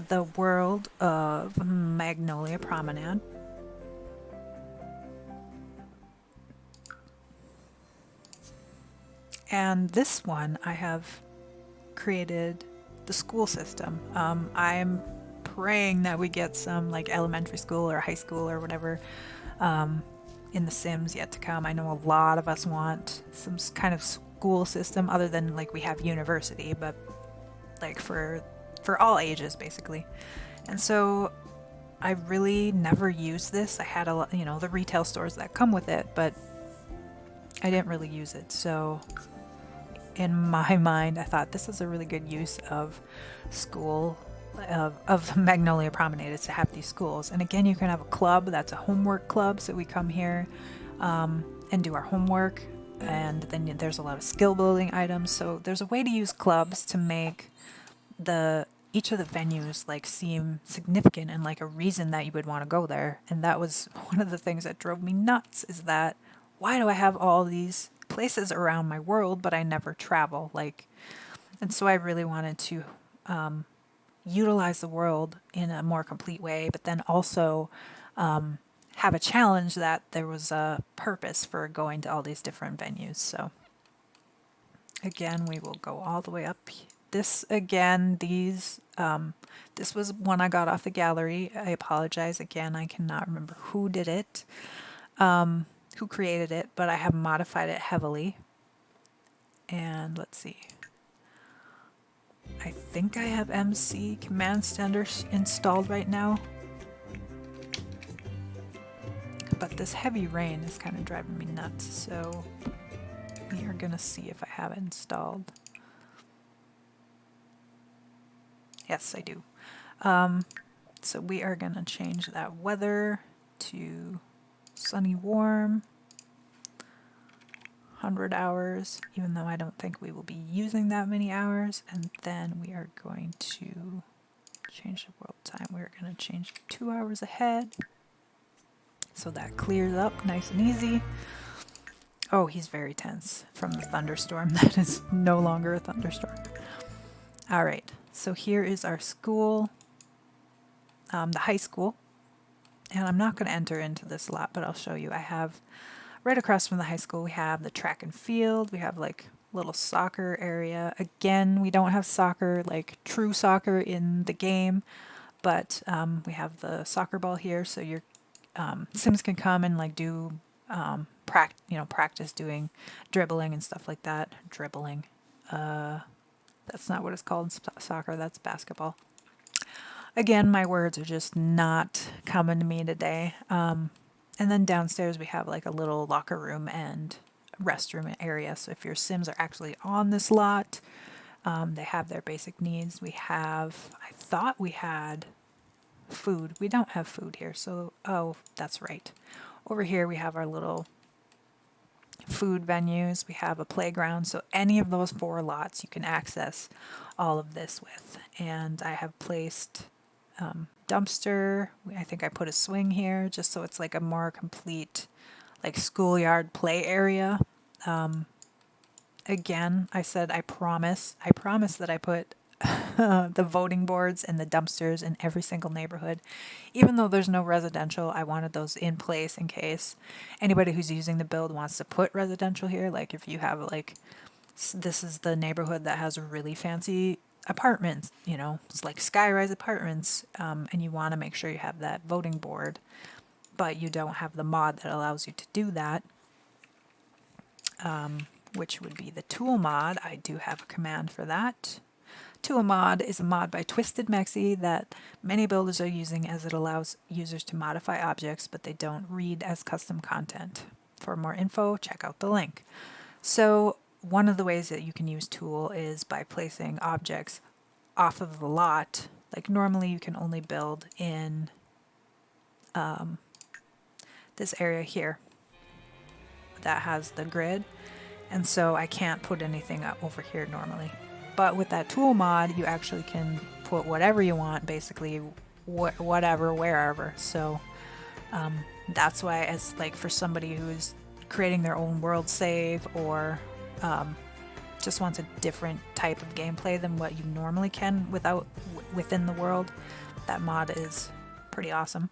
the world of Magnolia Promenade. And this one I have created the school system. I'm praying that we get some like elementary school or high school or whatever in The Sims yet to come. I know a lot of us want some kind of school system other than like we have university, but like for for all ages basically. And so I really never used this. I had a lot, you know, the retail stores that come with it, but I didn't really use it. So in my mind, I thought this is a really good use of school, of the Magnolia Promenade, is to have these schools. And again, you can have a club that's a homework club. So we come here and do our homework. And then there's a lot of skill building items. So there's a way to use clubs to make each of the venues like seem significant and like a reason that you would want to go there. And that was one of the things that drove me nuts, is that why do I have all these places around my world but I never travel? Like, and so I really wanted to utilize the world in a more complete way, but then also have a challenge that there was a purpose for going to all these different venues. So again, we will go all the way up. This again, this was one I got off the gallery. I apologize again, I cannot remember who did it, who created it, but I have modified it heavily. And let's see, I think I have MC command center installed right now, but this heavy rain is kind of driving me nuts, so we are gonna see if I have it installed. Yes, I do. So we are gonna change that weather to sunny, warm, 100 hours, even though I don't think we will be using that many hours. And then we are going to change the world time. We're going to change 2 hours ahead, so that clears up nice and easy. Oh, he's very tense from the thunderstorm. That is no longer a thunderstorm. All right, so here is our school, the high school. And I'm not going to enter into this a lot, but I'll show you. I have right across from the high school, we have the track and field. We have like a little soccer area. Again, we don't have soccer, like true soccer in the game, but we have the soccer ball here, so your Sims can come and like do practice doing dribbling and stuff like that. Dribbling. That's not what it's called in soccer. That's basketball. Again, my words are just not coming to me today. And then downstairs we have like a little locker room and restroom area. So if your Sims are actually on this lot, they have their basic needs. I thought we had food. We don't have food here. So, oh, that's right. Over here we have our little food venues. We have a playground. So any of those 4 lots you can access all of this with. And I have placed dumpster. I think I put a swing here just so it's like a more complete like schoolyard play area. Again, I said I promise that I put the voting boards and the dumpsters in every single neighborhood. Even though there's no residential, I wanted those in place in case anybody who's using the build wants to put residential here. Like if you have like, this is the neighborhood that has really fancy apartments, you know, it's like skyrise apartments, and you want to make sure you have that voting board, but you don't have the mod that allows you to do that, which would be the tool mod. I do have a command for that. Tool mod is a mod by Twisted Mexi that many builders are using, as it allows users to modify objects, but they don't read as custom content. For more info, check out the link. So one of the ways that you can use tool is by placing objects off of the lot. Like normally you can only build in this area here that has the grid, and so I can't put anything up over here normally. But with that tool mod, you actually can put whatever you want, basically whatever, wherever. So that's why, as like for somebody who's creating their own world save, or just wants a different type of gameplay than what you normally can within the world, that mod is pretty awesome.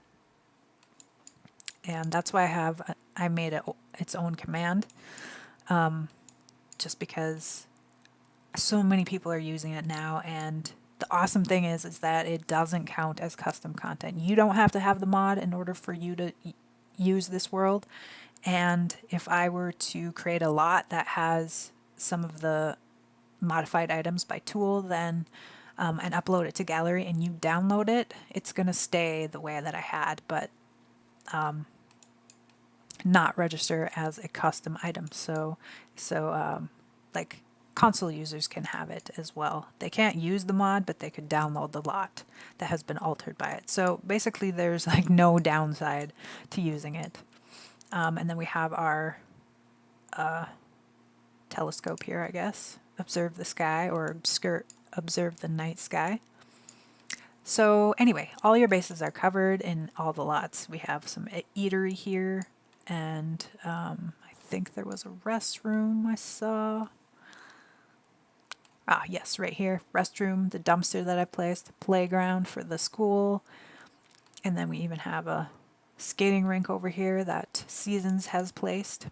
And that's why I made it its own command, just because so many people are using it now. And the awesome thing is that it doesn't count as custom content. You don't have to have the mod in order for you to use this world. And if I were to create a lot that has some of the modified items by tool, then and upload it to gallery and you download it, it's going to stay the way that I had, but not register as a custom item. So like console users can have it as well. They can't use the mod, but they could download the lot that has been altered by it. So basically there's like no downside to using it. And then we have our telescope here, I guess. Observe the sky, or observe the night sky. So anyway, all your bases are covered in all the lots. We have some eatery here, and I think there was a restroom I saw. Ah, yes, right here. Restroom, the dumpster that I placed, the playground for the school, and then we even have a skating rink over here that Seasons has placed.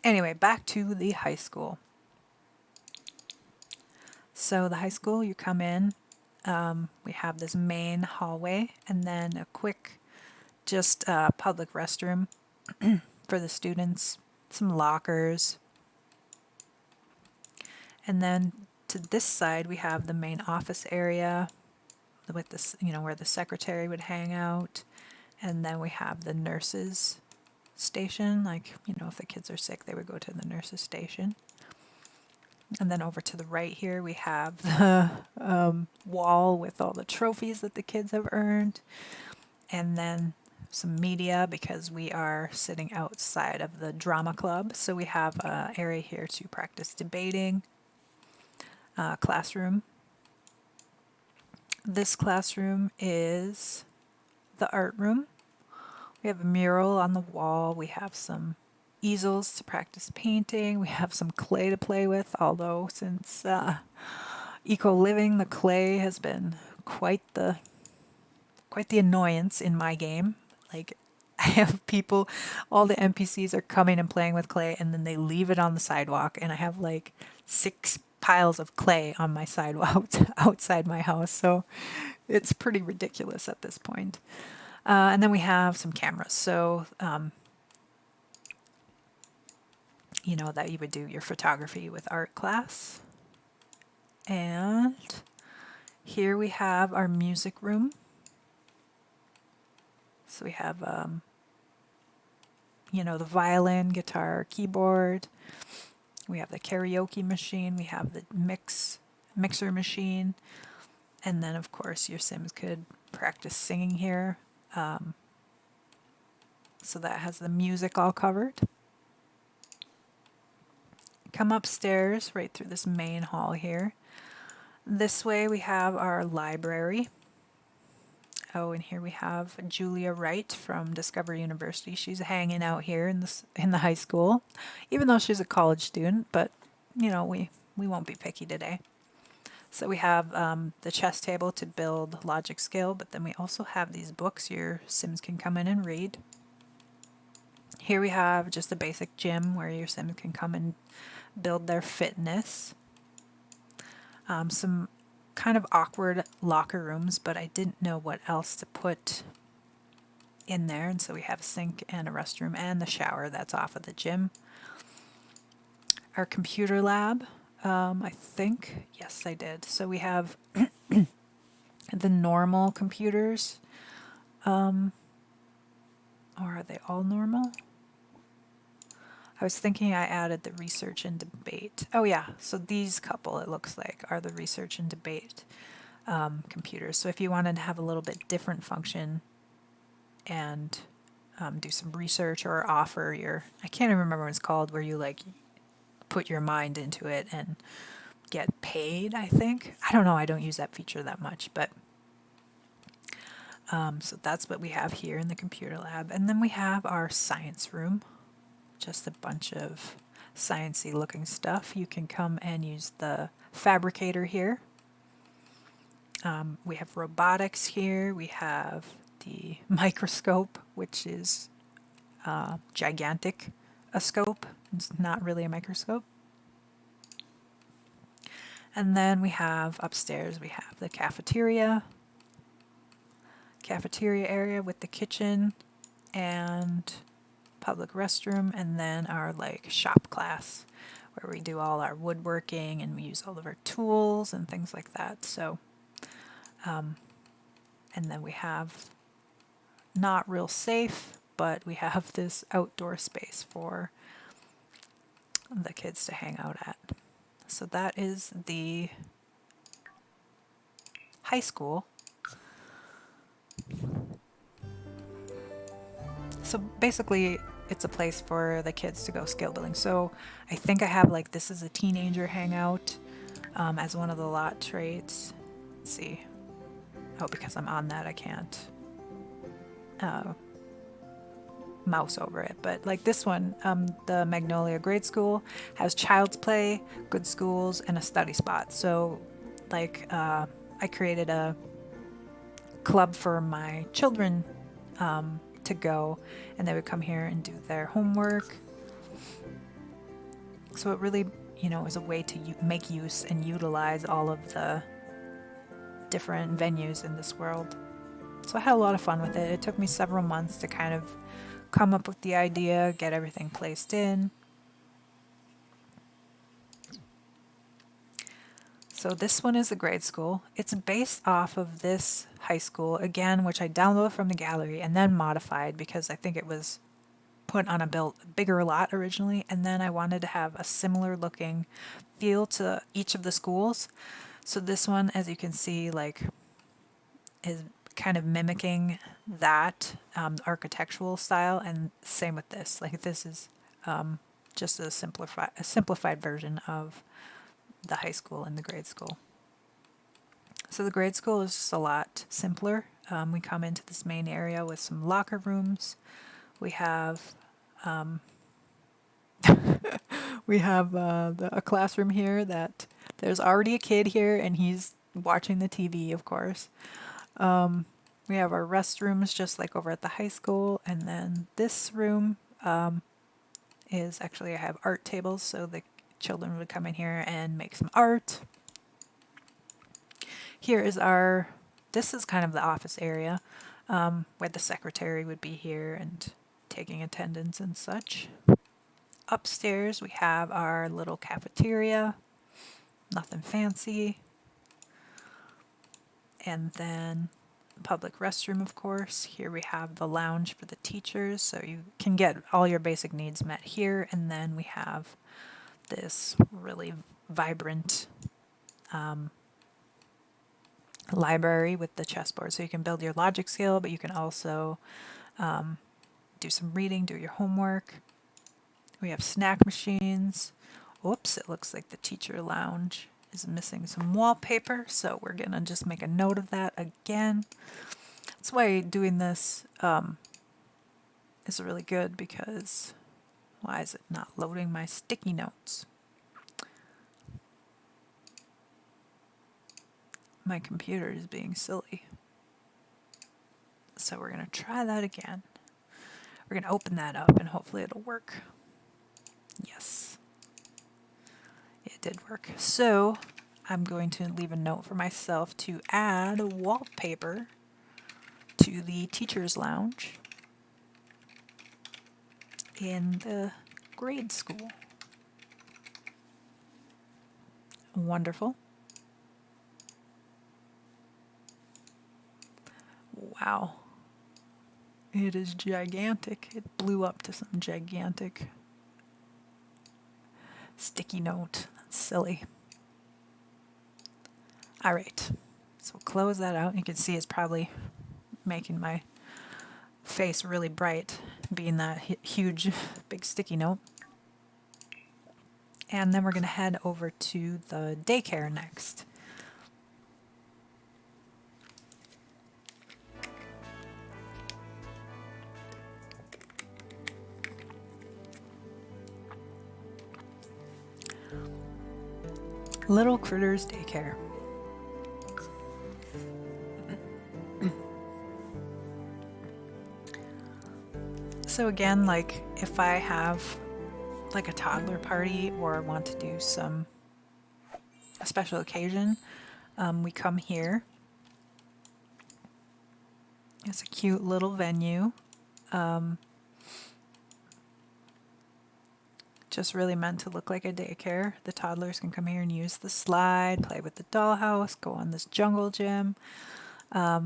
Anyway, back to the high school. So the high school, you come in, we have this main hallway, and then a quick, just public restroom for the students, some lockers, and then to this side we have the main office area with this, where the secretary would hang out, and then we have the nurses station, like, if the kids are sick, they would go to the nurses station. And then over to the right here, we have the wall with all the trophies that the kids have earned. And then some media, because we are sitting outside of the drama club. So we have an area here to practice debating. Classroom. This classroom is the art room. We have a mural on the wall. We have some easels to practice painting. We have some clay to play with, although since eco-living, the clay has been quite the annoyance in my game. Like, I have people, all the NPCs are coming and playing with clay, and then they leave it on the sidewalk, and I have like 6 piles of clay on my sidewalk outside my house, so it's pretty ridiculous at this point. And then we have some cameras, so that you would do your photography with art class. And here we have our music room. So we have, the violin, guitar, keyboard. We have the karaoke machine. We have the mixer machine. And then, of course, your Sims could practice singing here. So that has the music all covered. Come upstairs right through this main hall here. This way we have our library. Oh, and here we have Julia Wright from Discover University. She's hanging out here in the high school, even though she's a college student, but we won't be picky today. So we have the chess table to build logic skill, but then we also have these books your Sims can come in and read. Here we have just a basic gym where your Sims can come and build their fitness. Some kind of awkward locker rooms, but I didn't know what else to put in there, and so we have a sink and a restroom and the shower that's off of the gym. Our computer lab, I think, yes I did. So we have the normal computers, or are they all normal? I was thinking I added the research and debate. Oh yeah, so these couple, it looks like, are the research and debate computers. So if you wanted to have a little bit different function and do some research or offer your, I can't even remember what it's called, where you like put your mind into it and get paid, I think. I don't know, I don't use that feature that much, but so that's what we have here in the computer lab. And then we have our science room. Just a bunch of sciencey looking stuff. You can come and use the fabricator here. We have robotics here. We have the microscope, which is gigantic a scope. It's not really a microscope. And then we have upstairs, we have the cafeteria area with the kitchen and public restroom, and then our like shop class where we do all our woodworking and we use all of our tools and things like that. So And then we have not real safe, but we have this outdoor space for the kids to hang out at. So that is the high school. So basically, it's a place for the kids to go skill building. So I think I have like this is a teenager hangout as one of the lot traits. Let's see. Oh, because I'm on that, I can't mouse over it. But like this one, the Magnolia Grade School has child's play, good schools, and a study spot. So like I created a club for my children to go, and they would come here and do their homework. So it really, is a way to make use and utilize all of the different venues in this world. So I had a lot of fun with it. It took me several months to kind of come up with the idea, get everything placed in. So this one is a grade school. It's based off of this high school, again, which I downloaded from the gallery and then modified because I think it was put on a bigger lot originally, and then I wanted to have a similar looking feel to each of the schools. So this one, as you can see, like is kind of mimicking that architectural style, and same with this. Like this is just a simplified version of the high school and the grade school. So the grade school is just a lot simpler. We come into this main area with some locker rooms. We have a classroom here that there's already a kid here and he's watching the TV, of course. We have our restrooms just like over at the high school, and then this room is actually I have art tables, so the children would come in here and make some art. Here is this is kind of the office area where the secretary would be here and taking attendance and such. Upstairs we have our little cafeteria, nothing fancy. And then public restroom, of course. Here we have the lounge for the teachers, so you can get all your basic needs met here. And then we have this really vibrant library with the chessboard, so you can build your logic skill, but you can also do some reading, do your homework. We have snack machines. Oops, it looks like the teacher lounge is missing some wallpaper, so we're gonna just make a note of that again. That's why doing this is really good, because why is it not loading my sticky notes? My computer is being silly. So we're gonna try that again. We're gonna open that up and hopefully it'll work. Yes, it did work. So I'm going to leave a note for myself to add wallpaper to the teacher's lounge in the grade school. Wonderful. Wow. It is gigantic. It blew up to some gigantic sticky note. That's silly. All right. So we'll close that out. You can see it's probably making my face really bright, being that huge, big sticky note. And then we're going to head over to the daycare next. Little Critters Daycare. So again, like if I have like a toddler party or want to do a special occasion, we come here. It's a cute little venue. just really meant to look like a daycare. The toddlers can come here and use the slide, play with the dollhouse, go on this jungle gym. I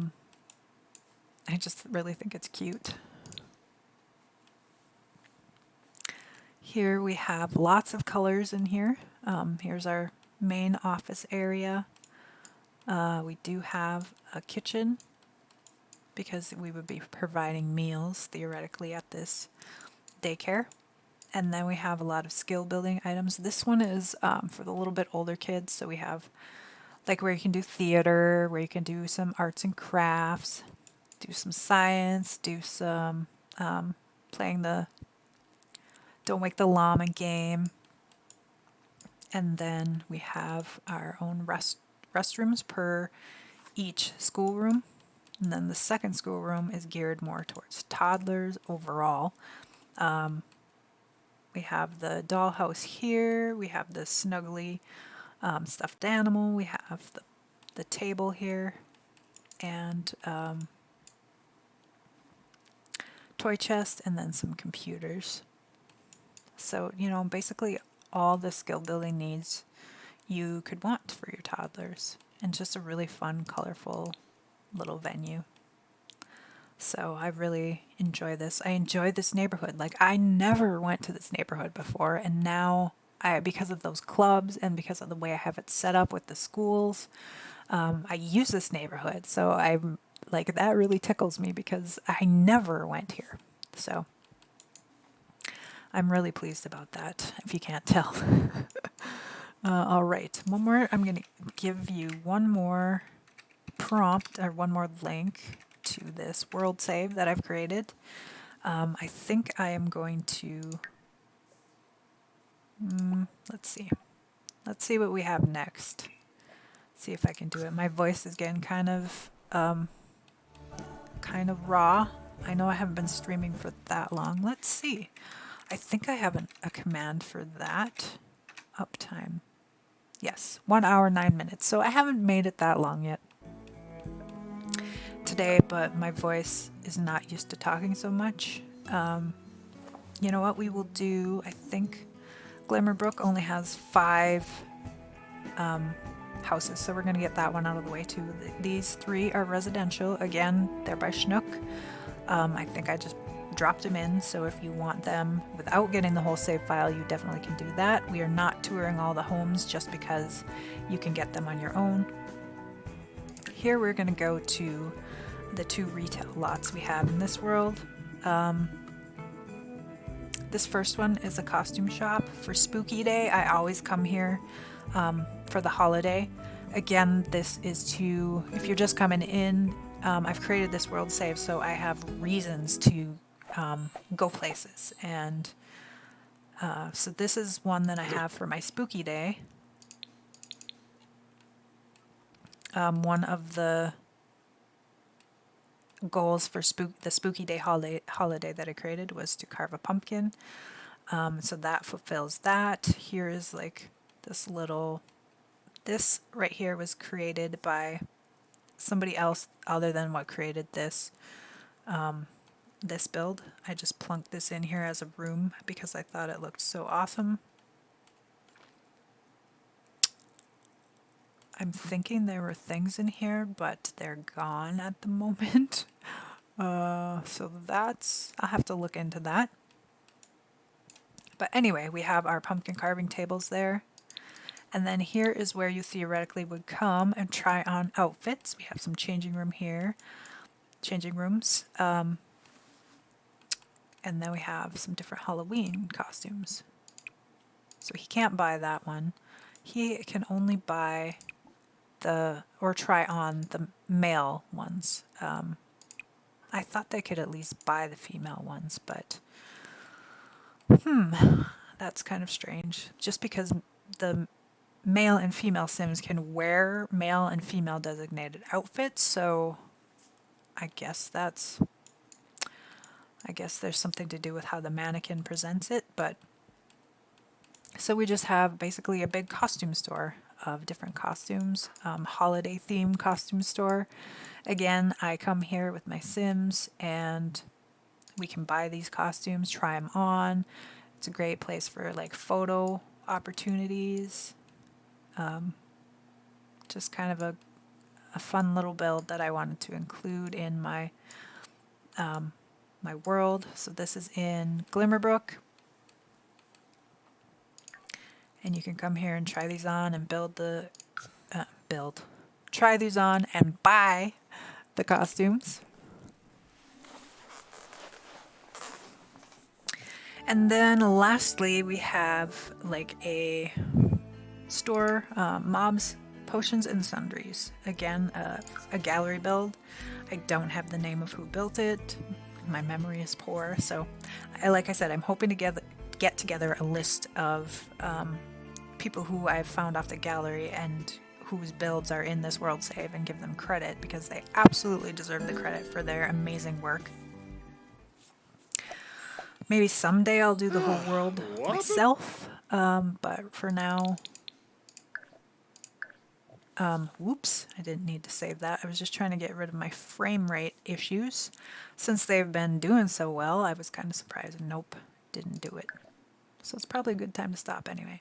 just really think it's cute. Here we have lots of colors in here. Here's our main office area. We do have a kitchen because we would be providing meals theoretically at this daycare. And then we have a lot of skill building items. This one is for the little bit older kids. So we have like where you can do theater, where you can do some arts and crafts, do some science, do some playing the Don't Wake the Llama game. And then we have our own restrooms per each schoolroom. And then the second schoolroom is geared more towards toddlers overall. We have the dollhouse here. We have the snuggly stuffed animal. We have the table here. And toy chest, and then some computers. So, you know, basically all the skill building needs you could want for your toddlers. And just a really fun, colorful little venue. So I really enjoy this. I enjoy this neighborhood. Like, I never went to this neighborhood before, and now because of those clubs and because of the way I have it set up with the schools, I use this neighborhood. So I'm like, that really tickles me because I never went here. So I'm really pleased about that, if you can't tell. All right, one more. I'm going to give you one more prompt or one more link to this world save that I've created. I think I am going to, let's see what we have next. See if I can do it. My voice is getting kind of raw. I know I haven't been streaming for that long. Let's see. I think I have a command for that. Uptime. Yes, 1 hour, 9 minutes. So I haven't made it that long yet today, but my voice is not used to talking so much. You know what we will do? I think Glimmerbrook only has 5 houses, so we're going to get that one out of the way too. These 3 are residential. Again, they're by Schnook. I think I just dropped them in, so if you want them without getting the whole save file, you definitely can do that. We are not touring all the homes just because you can get them on your own. Here we're going to go to the 2 retail lots we have in this world. This first one is a costume shop for Spooky Day. I always come here for the holiday. Again, this is to, if you're just coming in, I've created this world save so I have reasons to go places. And so this is one that I have for my Spooky Day. One of the goals for the Spooky Day holiday that I created was to carve a pumpkin. So that fulfills that. Here is like this right here was created by somebody else other than what created this build. I just plunked this in here as a room because I thought it looked so awesome. I'm thinking there were things in here, but they're gone at the moment. So I'll have to look into that. But anyway, we have our pumpkin carving tables there. And then here is where you theoretically would come and try on outfits. We have some changing rooms. And then we have some different Halloween costumes. So he can't buy that one. He can only buy or try on the male ones. I thought they could at least buy the female ones, but that's kind of strange. Just because the male and female Sims can wear male and female designated outfits, so I guess there's something to do with how the mannequin presents it, but so we just have basically a big costume store of different costumes, holiday themed costume store. Again, I come here with my Sims and we can buy these costumes, try them on, It's a great place for like photo opportunities. Just kind of a fun little build that I wanted to include in my my world. So this is in Glimmerbrook, and you can come here and try these on and try these on and buy the costumes. And then lastly, we have like a store, mobs, potions and sundries. Again, a gallery build. I don't have the name of who built it. My memory is poor, so like I said, I'm hoping to get together a list of people who I've found off the gallery and whose builds are in this world save and give them credit, because they absolutely deserve the credit for their amazing work. Maybe someday I'll do the whole world myself, but for now, whoops, I didn't need to save that. I was just trying to get rid of my frame rate issues. Since they've been doing so well, I was kind of surprised. Nope, didn't do it. So it's probably a good time to stop anyway.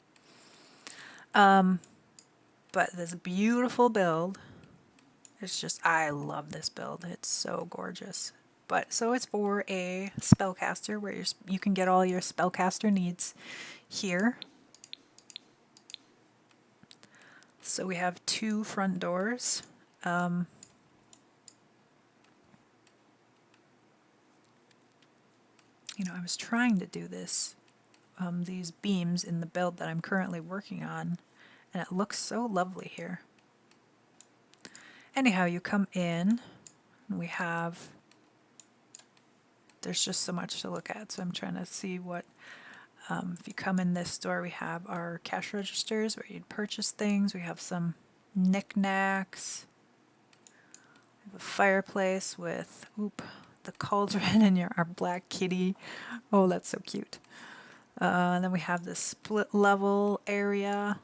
But this beautiful build, it's just, I love this build. It's so gorgeous. But so it's for a spellcaster where you can get all your spellcaster needs here. So we have 2 front doors. You know, I was trying to do this, these beams in the build that I'm currently working on, and it looks so lovely here. Anyhow, you come in, and we have, there's just so much to look at, so I'm trying to see what, if you come in this door, we have our cash registers where you'd purchase things. We have some knickknacks. We have a fireplace with, the cauldron and our black kitty. Oh, that's so cute. And then we have this split level area.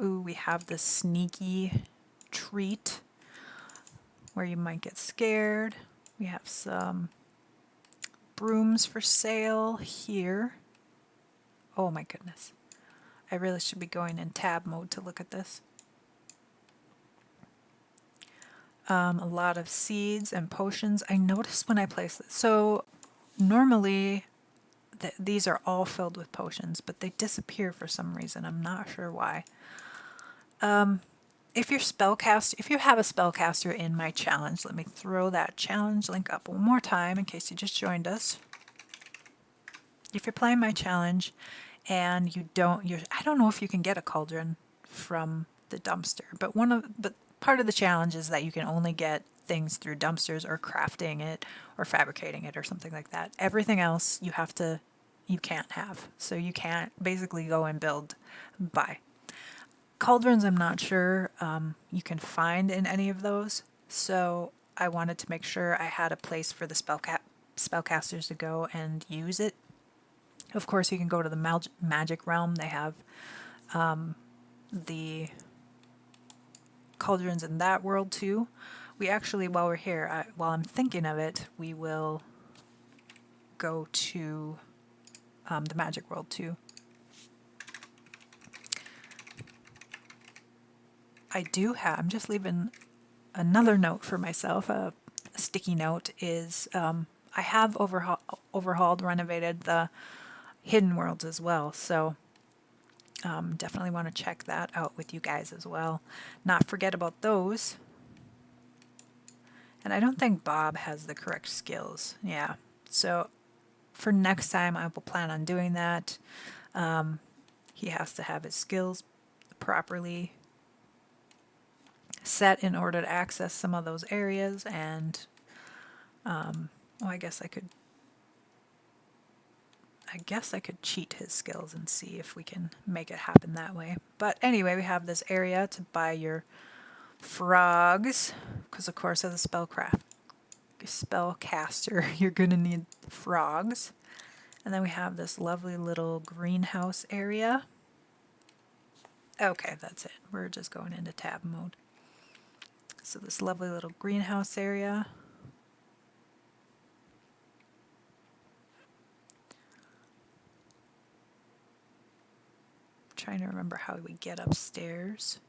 Ooh, we have this sneaky treat where you might get scared. We have some brooms for sale here. Oh my goodness. I really should be going in tab mode to look at this. A lot of seeds and potions. I noticed when I placed this. So normally these are all filled with potions, but they disappear for some reason. I'm not sure why. If you have a spellcaster in my challenge, let me throw that challenge link up one more time in case you just joined us. If you're playing my challenge and I don't know if you can get a cauldron from the dumpster, but part of the challenge is that you can only get things through dumpsters or crafting it or fabricating it or something like that. Everything else you can't have. So you can't basically go and buy. Cauldrons, I'm not sure you can find in any of those. So I wanted to make sure I had a place for the spellcasters to go and use it. Of course, you can go to the magic realm. They have the cauldrons in that world too. We actually, while we're here, while I'm thinking of it, we will go to the magic world too. I'm just leaving another note for myself. A sticky note is I have overhauled, renovated the hidden worlds as well. So definitely want to check that out with you guys as well. Not forget about those. And I don't think Bob has the correct skills. Yeah. So for next time, I will plan on doing that. He has to have his skills properly set in order to access some of those areas. And I guess I could cheat his skills and see if we can make it happen that way. But anyway, we have this area to buy your frogs, because of course as a spellcaster you're going to need frogs. And then we have this lovely little greenhouse area. Okay, that's it. We're just going into tab mode. So this lovely little greenhouse area. trying to remember how we get upstairs.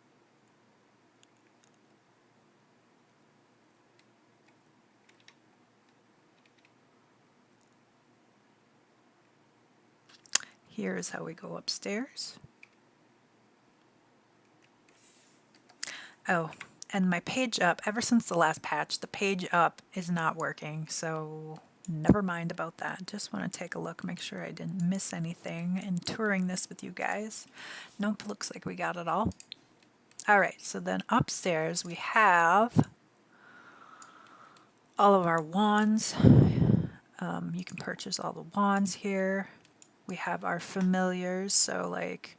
Here is how we go upstairs. Oh, and my page up, ever since the last patch, the page up is not working, so never mind about that. Just want to take a look, make sure I didn't miss anything in touring this with you guys. Nope, looks like we got it all. Alright, so then upstairs we have all of our wands. You can purchase all the wands here. We have our familiars, so like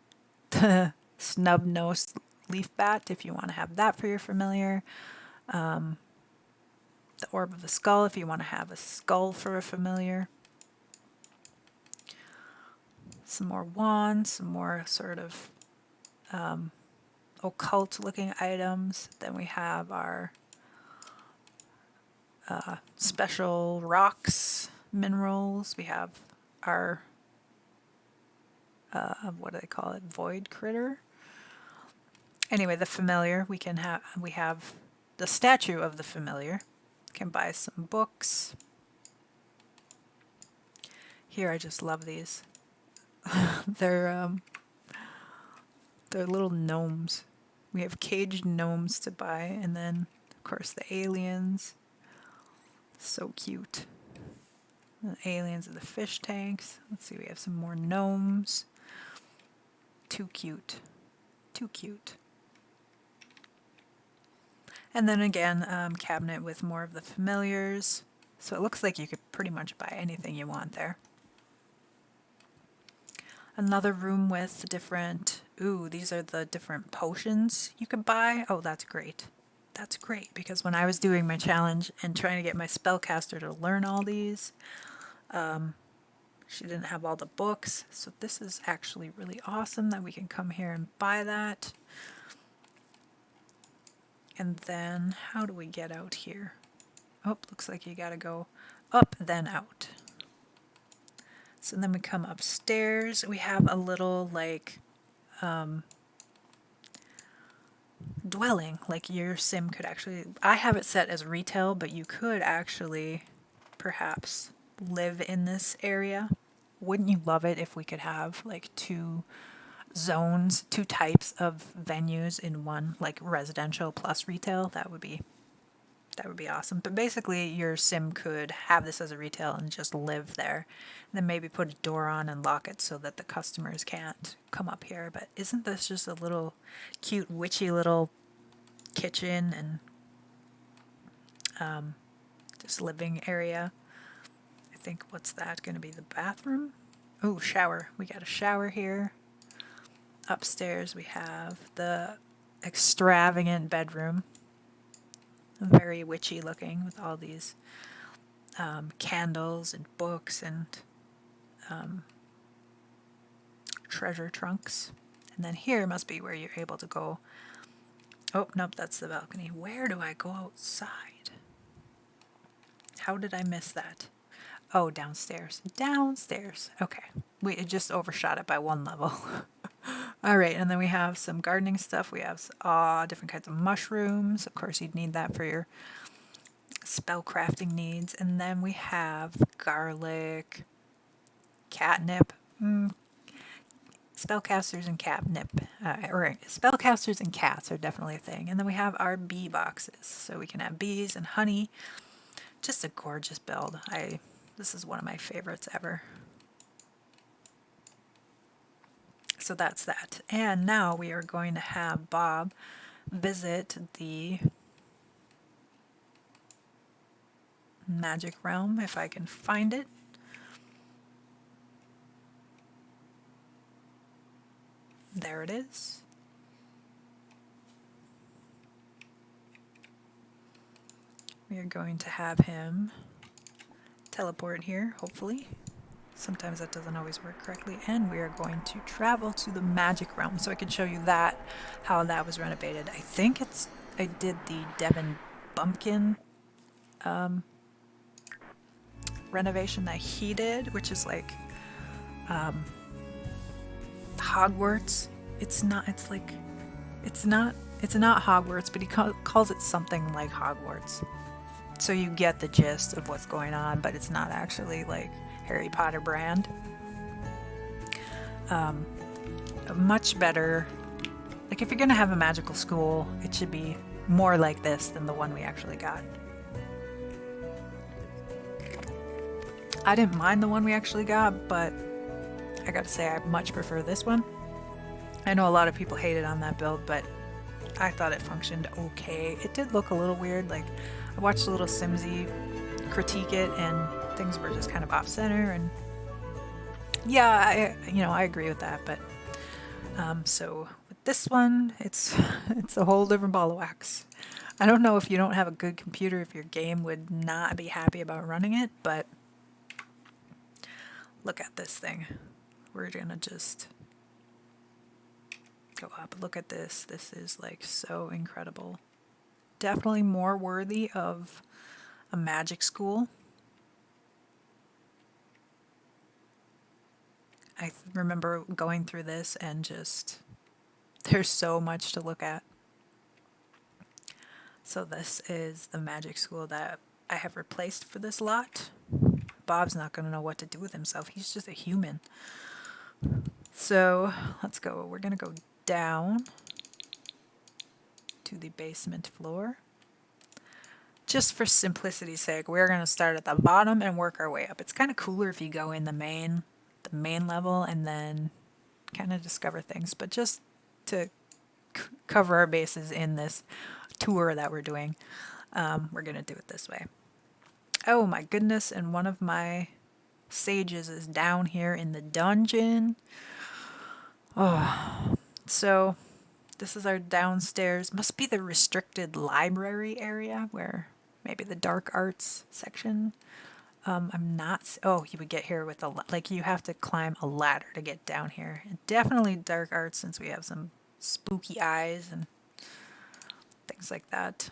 the snub-nosed leaf bat, if you want to have that for your familiar. The orb of the skull, if you want to have a skull for a familiar. Some more wands, some more sort of occult looking items. Then we have our special rocks, minerals. We have our what do they call it? Void critter. Anyway, the familiar, we have the statue of the familiar. Can buy some books. Here, I just love these. They're little gnomes. We have caged gnomes to buy, and then of course the aliens. So cute. The aliens of the fish tanks. Let's see, we have some more gnomes. Too cute. Too cute. And then again, cabinet with more of the familiars. So it looks like you could pretty much buy anything you want there. Another room with different, ooh, these are the different potions you could buy. Oh, that's great. That's great, because when I was doing my challenge and trying to get my spellcaster to learn all these, she didn't have all the books. So this is actually really awesome that we can come here and buy that. And then, how do we get out here? Oh, looks like you gotta go up, then out. So then we come upstairs. We have a little, like, dwelling. Like, your sim could actually... I have it set as retail, but you could actually, perhaps, live in this area. Wouldn't you love it if we could have, like, two zones, two types of venues in one, like residential plus retail? That would be awesome. But basically your sim could have this as a retail and just live there, and then maybe put a door on and lock it so that the customers can't come up here. But isn't this just a little cute witchy little kitchen and just living area? I think, what's that going to be, the bathroom? Oh, shower. We got a shower here. Upstairs we have the extravagant bedroom, very witchy looking, with all these candles and books and treasure trunks. And then here must be where you're able to go. Oh, nope, that's the balcony. Where do I go outside? How did I miss that? Oh, downstairs. Downstairs. Okay. It just overshot it by one level. Alright, and then we have some gardening stuff. We have different kinds of mushrooms. Of course, you'd need that for your spell crafting needs. And then we have garlic, catnip. Spellcasters and catnip. Or spellcasters and cats are definitely a thing. And then we have our bee boxes. So we can have bees and honey. Just a gorgeous build. This is one of my favorites ever. So that's that. And now we are going to have Bob visit the magic realm, if I can find it. There it is. We are going to have him teleport here, hopefully. Sometimes that doesn't always work correctly. And we are going to travel to the magic realm, so I can show you that, how that was renovated. I think I did the Devon Bumpkin renovation that he did, which is like Hogwarts it's not, it's like, it's not Hogwarts, but he calls it something like Hogwarts. So you get the gist of what's going on, but it's not actually like Harry Potter brand. Much better. Like if you're gonna have a magical school, it should be more like this than the one we actually got. I didn't mind the one we actually got, but I gotta say I much prefer this one. I know a lot of people hated on that build, but I thought it functioned okay. It did look a little weird, like I watched a little Simsy critique it and things were just kind of off center, and yeah, I agree with that, but so with this one, it's a whole different ball of wax. I don't know if you don't have a good computer, if your game would not be happy about running it, but look at this thing. We're gonna just go up. Look at this. This is like so incredible. Definitely more worthy of a magic school. I remember going through this and just, there's so much to look at. So this is the magic school that I have replaced for this lot. Bob's not going to know what to do with himself. He's just a human. So let's go. We're going to go down to the basement floor. Just for simplicity's sake, we're going to start at the bottom and work our way up. It's kind of cooler if you go in the main level and then kind of discover things. But just to cover our bases in this tour that we're doing, we're going to do it this way. Oh my goodness, and one of my sages is down here in the dungeon. Oh, so this is our downstairs. Must be the restricted library area where maybe the dark arts section. I'm not. Oh, you would get here with like you have to climb a ladder to get down here. Definitely dark arts since we have some spooky eyes and things like that.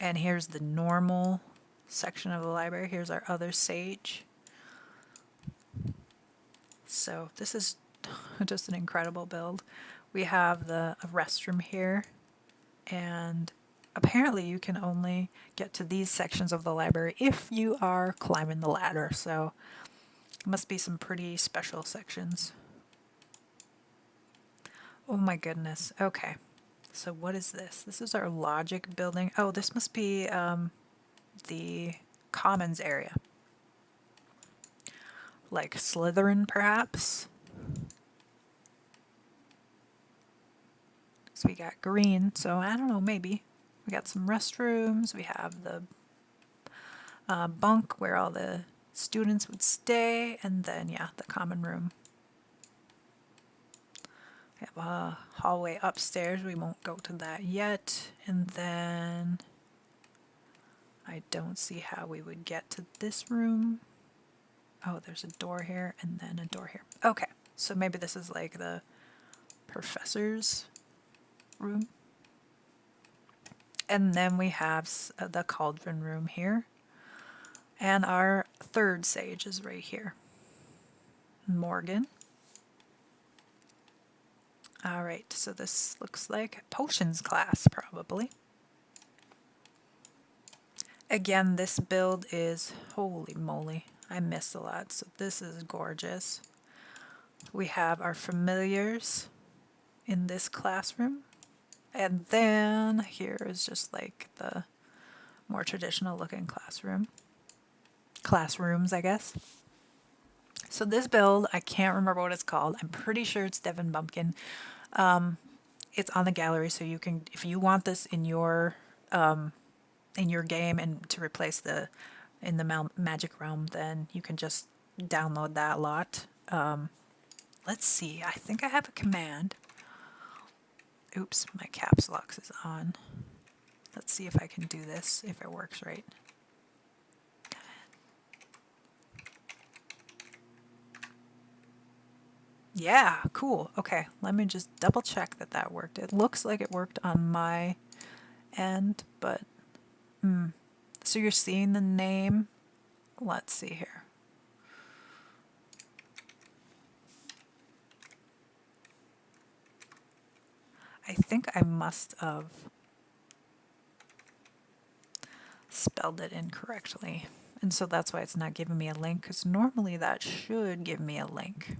And here's the normal section of the library. Here's our other sage. So this is just an incredible build. We have the restroom here, and apparently you can only get to these sections of the library if you are climbing the ladder, so it must be some pretty special sections. Oh my goodness. Okay, so what is this? This is our logic building. Oh, this must be the commons area. Like Slytherin, perhaps? So we got green, so I don't know, maybe. We got some restrooms, we have the bunk where all the students would stay, and then, yeah, the common room. We have a hallway upstairs, we won't go to that yet, and then I don't see how we would get to this room. Oh, there's a door here, and then a door here. Okay, so maybe this is like the professor's room. And then we have the cauldron room here. And our third sage is right here. Morgan. Alright, so this looks like potions class, probably. Again, this build is, holy moly, I missed a lot, so this is gorgeous. We have our familiars in this classroom. And then here is just like the more traditional looking classrooms, I guess. So this build, I can't remember what it's called. I'm pretty sure it's Devon Bumpkin. It's on the gallery, so you can, if you want this in your game and to replace in the magic realm, then you can just download that lot. Let's see. I think I have a command. Oops, my caps lock is on. Let's see if I can do this, if it works right. Yeah, cool. Okay, let me just double check that that worked. It looks like it worked on my end, but... So you're seeing the name? Let's see here. I think I must have spelled it incorrectly. And so that's why it's not giving me a link, because normally that should give me a link.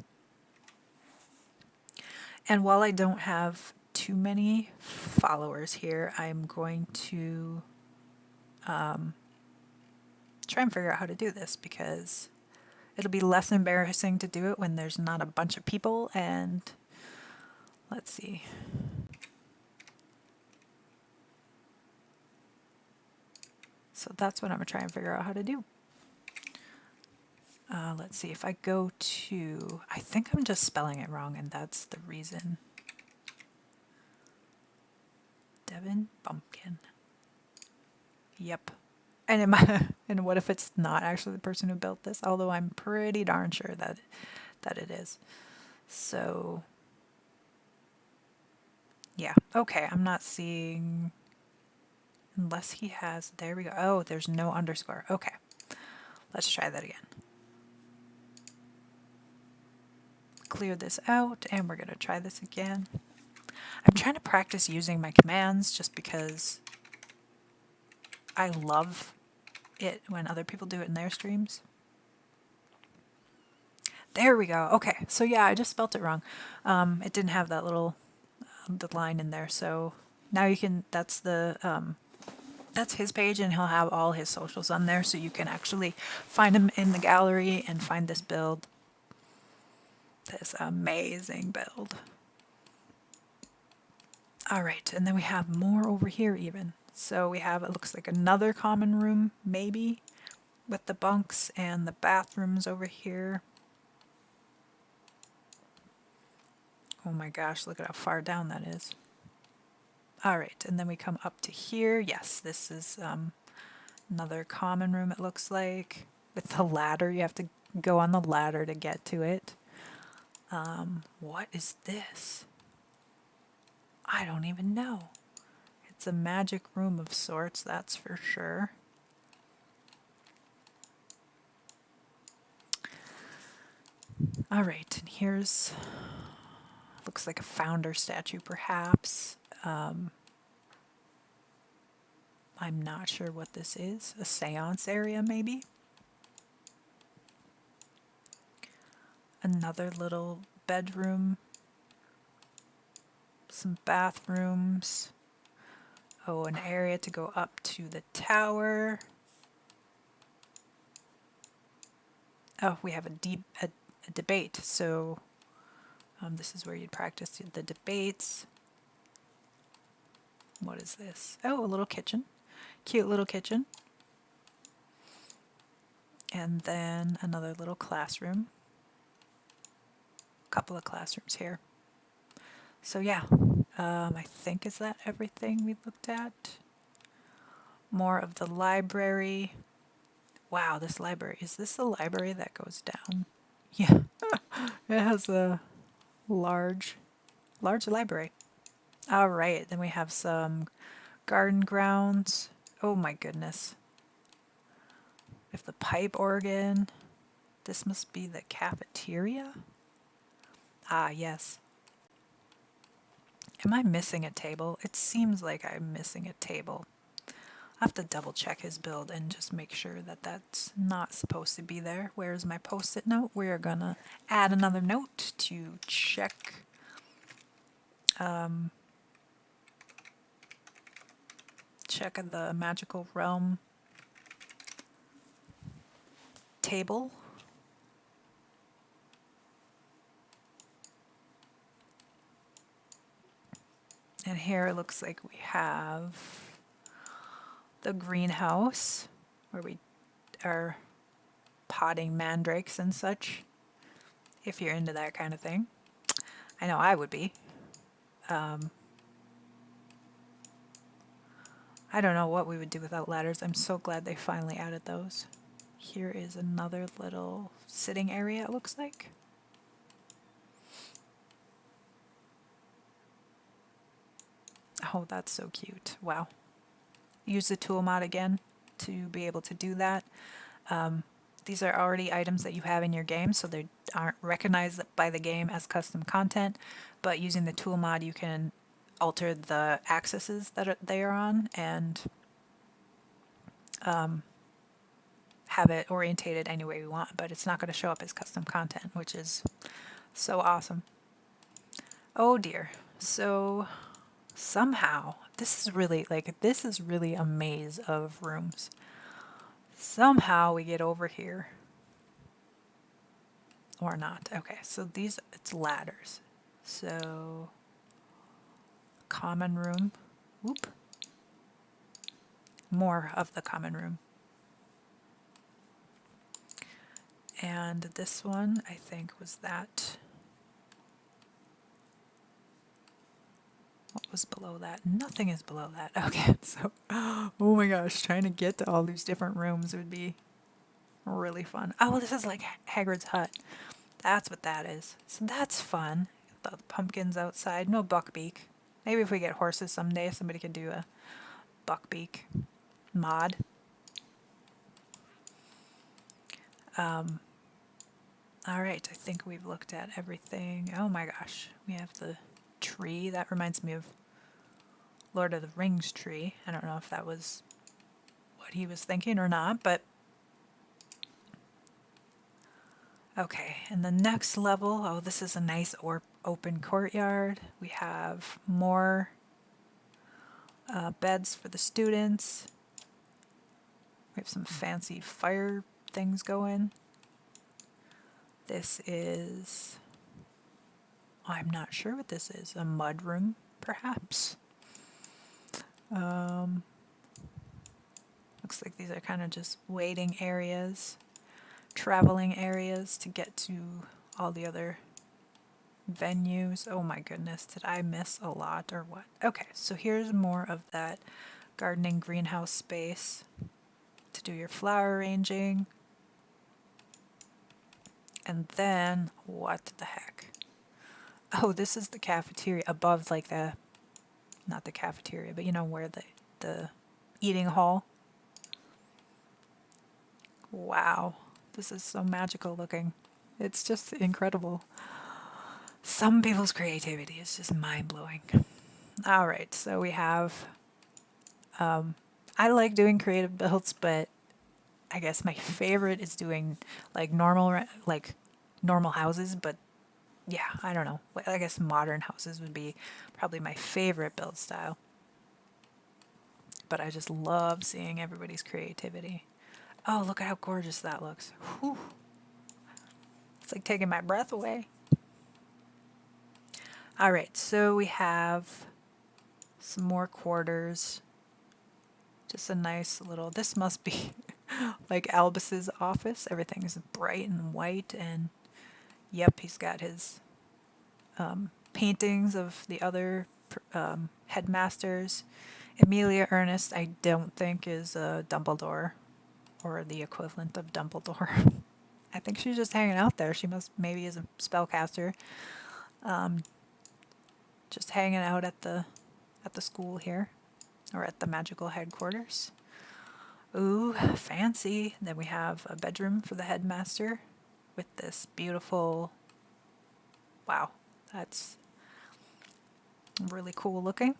And while I don't have too many followers here, I'm going to try and figure out how to do this, because it'll be less embarrassing to do it when there's not a bunch of people. And let's see. So that's what I'm going to try and figure out how to do. Let's see, if I go to, I think I'm just spelling it wrong, and that's the reason. Devin Bumpkin. Yep. And what if it's not actually the person who built this? Although I'm pretty darn sure that it is. So yeah, okay, I'm not seeing, unless he has, there we go. Oh, there's no underscore. Okay, let's try that again. Clear this out, and we're gonna try this again. I'm trying to practice using my commands just because I love it when other people do it in their streams. There we go. Okay, so yeah, I just spelt it wrong. It didn't have that little the line in there, so now you can, that's his page, and he'll have all his socials on there, so you can actually find him in the gallery and find this build. This amazing build. Alright, and then we have more over here even. So we have, it looks like another common room, maybe, with the bunks and the bathrooms over here. Oh my gosh, look at how far down that is. Alright, and then we come up to here. Yes, this is another common room, it looks like. With the ladder, you have to go on the ladder to get to it. What is this? I don't even know. It's a magic room of sorts, that's for sure. Alright, and here's, looks like a founder statue perhaps. I'm not sure what this is. A seance area maybe? Another little bedroom. Some bathrooms. Oh, an area to go up to the tower. Oh, we have a debate. So this is where you'd practice the debates. What is this? Oh, a little kitchen. Cute little kitchen. And then another little classroom. A couple of classrooms here. So yeah, I think, is that everything we looked at? More of the library. Wow, this library. Is this the library that goes down? Yeah, it has a large library. All right, then we have some garden grounds. Oh my goodness. If the pipe organ, this must be the cafeteria? Ah, yes. Am I missing a table? It seems like I'm missing a table. I have to double check his build and just make sure that that's not supposed to be there. Where's my post-it note? We're gonna add another note to check check the magical realm table. And here it looks like we have the greenhouse where we are potting mandrakes and such, if you're into that kind of thing. I know I would be. I don't know what we would do without ladders. I'm so glad they finally added those. Here is another little sitting area, it looks like. Oh, that's so cute. Wow. Use the tool mod again to be able to do that. These are already items that you have in your game, so they aren't recognized by the game as custom content, but using the tool mod you can alter the axes that they are on and have it orientated any way we want, but it's not going to show up as custom content, which is so awesome. Oh dear. So somehow, this is really a maze of rooms. Somehow we get over here. Or not. Okay, so it's ladders. So, common room. Whoop. More of the common room. And this one, I think, was that. What was below that? Nothing is below that. Okay, so, oh my gosh, trying to get to all these different rooms would be really fun. Oh, this is like Hagrid's hut. That's what that is. So that's fun. The pumpkins outside. No buckbeak. Maybe if we get horses someday, somebody could do a buckbeak mod. Alright, I think we've looked at everything. Oh my gosh. We have the tree. That reminds me of Lord of the Rings tree. I don't know if that was what he was thinking or not, but okay, and the next level, oh, this is a nice open courtyard. We have more beds for the students. We have some fancy fire things going. This is, I'm not sure what this is, a mud room, perhaps. Looks like these are kind of just waiting areas, traveling areas to get to all the other venues. Oh my goodness, did I miss a lot or what? Okay, so here's more of that gardening greenhouse space to do your flower arranging. And then, what the heck? Oh, this is the cafeteria above, like not the cafeteria, but you know where the eating hall. Wow, this is so magical looking. It's just incredible. Some people's creativity is just mind-blowing. All right, so we have, I like doing creative builds, but I guess my favorite is doing like normal houses, but yeah, I don't know. I guess modern houses would be probably my favorite build style. But I just love seeing everybody's creativity. Oh, look at how gorgeous that looks. Whew. It's like taking my breath away. All right, so we have some more quarters. Just a nice little, this must be like Albus's office. Everything is bright and white, and yep, he's got his paintings of the other headmasters. Emilia Ernest, I don't think is Dumbledore or the equivalent of Dumbledore. I think she's just hanging out there. She maybe is a spellcaster, just hanging out at the school here, or at the magical headquarters. Ooh, fancy. Then we have a bedroom for the headmaster with this beautiful, wow, that's really cool looking.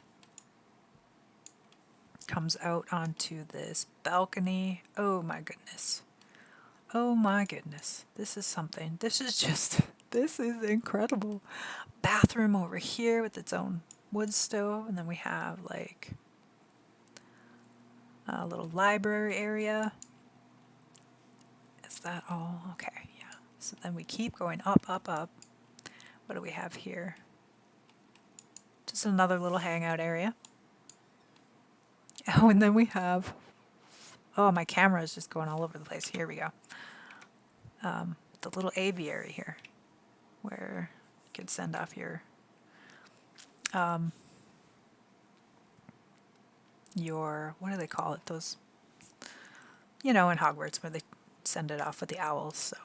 Comes out onto this balcony. Oh my goodness. Oh my goodness. This is something. This is incredible. Bathroom over here with its own wood stove, and then we have like a little library area. Is that all? Okay, yeah. So then we keep going up, up, up. What do we have here? Just another little hangout area. Oh, and then we have, oh, my camera is just going all over the place. Here we go. The little aviary here, where you could send off your what do they call it? Those, in Hogwarts where they send it off with the owls. So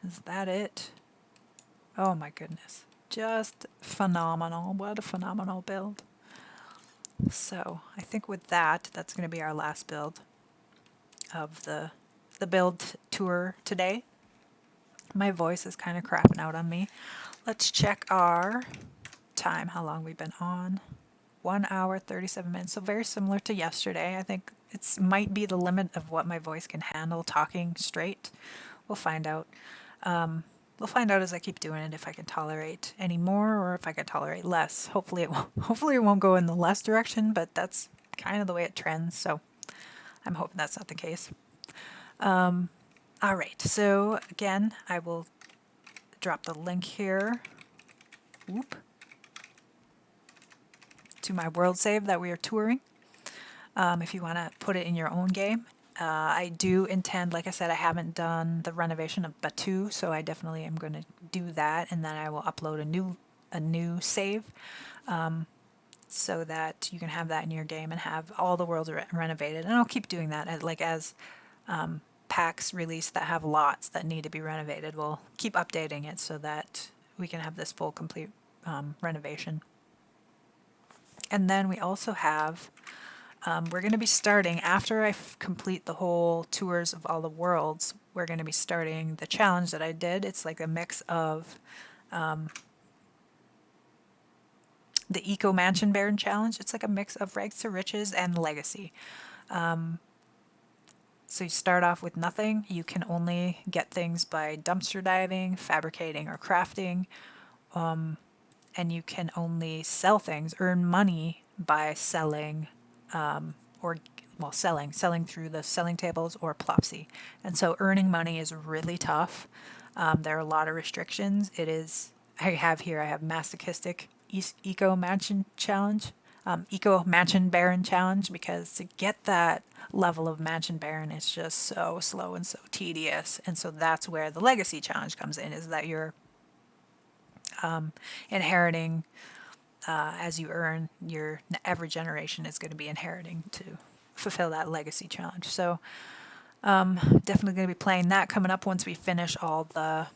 is that it? Oh my goodness. Just phenomenal. What a phenomenal build. So I think with that, that's going to be our last build of the build tour today. My voice is kind of crapping out on me. Let's check our time, how long we've been on. 1 hour, 37 minutes. So very similar to yesterday. I think it's might be the limit of what my voice can handle talking straight. We'll find out. We'll find out as I keep doing it if I can tolerate any more or if I can tolerate less. Hopefully it won't, hopefully it won't go in the less direction, but that's kind of the way it trends. So I'm hoping that's not the case. All right. So again, I will drop the link here. Whoop. To my world save that we are touring. If you want to put it in your own game. I do intend, like I said, I haven't done the renovation of Batu, so I definitely am going to do that, and then I will upload a new save, so that you can have that in your game and have all the worlds renovated. And I'll keep doing that as packs release that have lots that need to be renovated. We'll keep updating it so that we can have this full complete renovation. And then we also have, we're going to be starting, after I complete the whole tours of all the worlds, we're going to be starting the challenge that I did. It's like a mix of the Eco Mansion Baron challenge. It's like a mix of Rags to Riches and Legacy. So you start off with nothing. You can only get things by dumpster diving, fabricating, or crafting. And you can only sell things, earn money by selling, selling through the selling tables or Plopsy. And so earning money is really tough. There are a lot of restrictions. I have masochistic Eco Mansion Challenge, Eco Mansion Baron Challenge, because to get that level of Mansion Baron is just so slow and so tedious. And so that's where the Legacy Challenge comes in, is that you're inheriting as you earn. Every generation is going to be inheriting to fulfill that legacy challenge. So definitely going to be playing that coming up once we finish all the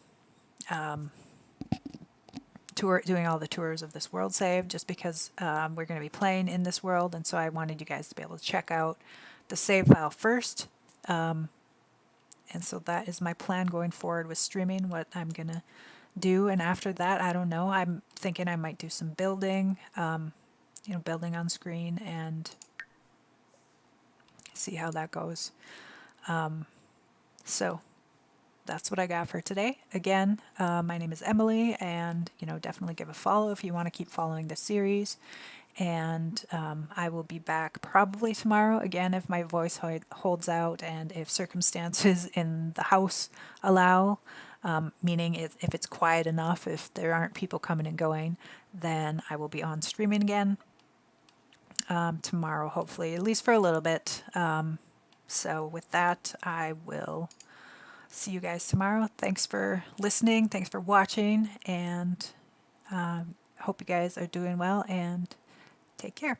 doing all the tours of this world save, just because we're going to be playing in this world, and so I wanted you guys to be able to check out the save file first. And so that is my plan going forward with streaming, what I'm going to do. And after that, I don't know. I'm thinking I might do some building, building on screen, and see how that goes. So that's what I got for today. Again, my name is Emily, and definitely give a follow if you want to keep following the series. And I will be back probably tomorrow again if my voice holds out and if circumstances in the house allow. Meaning if it's quiet enough, if there aren't people coming and going, then I will be on streaming again tomorrow, hopefully, at least for a little bit. So with that, I will see you guys tomorrow. Thanks for listening. Thanks for watching. And hope you guys are doing well, and take care.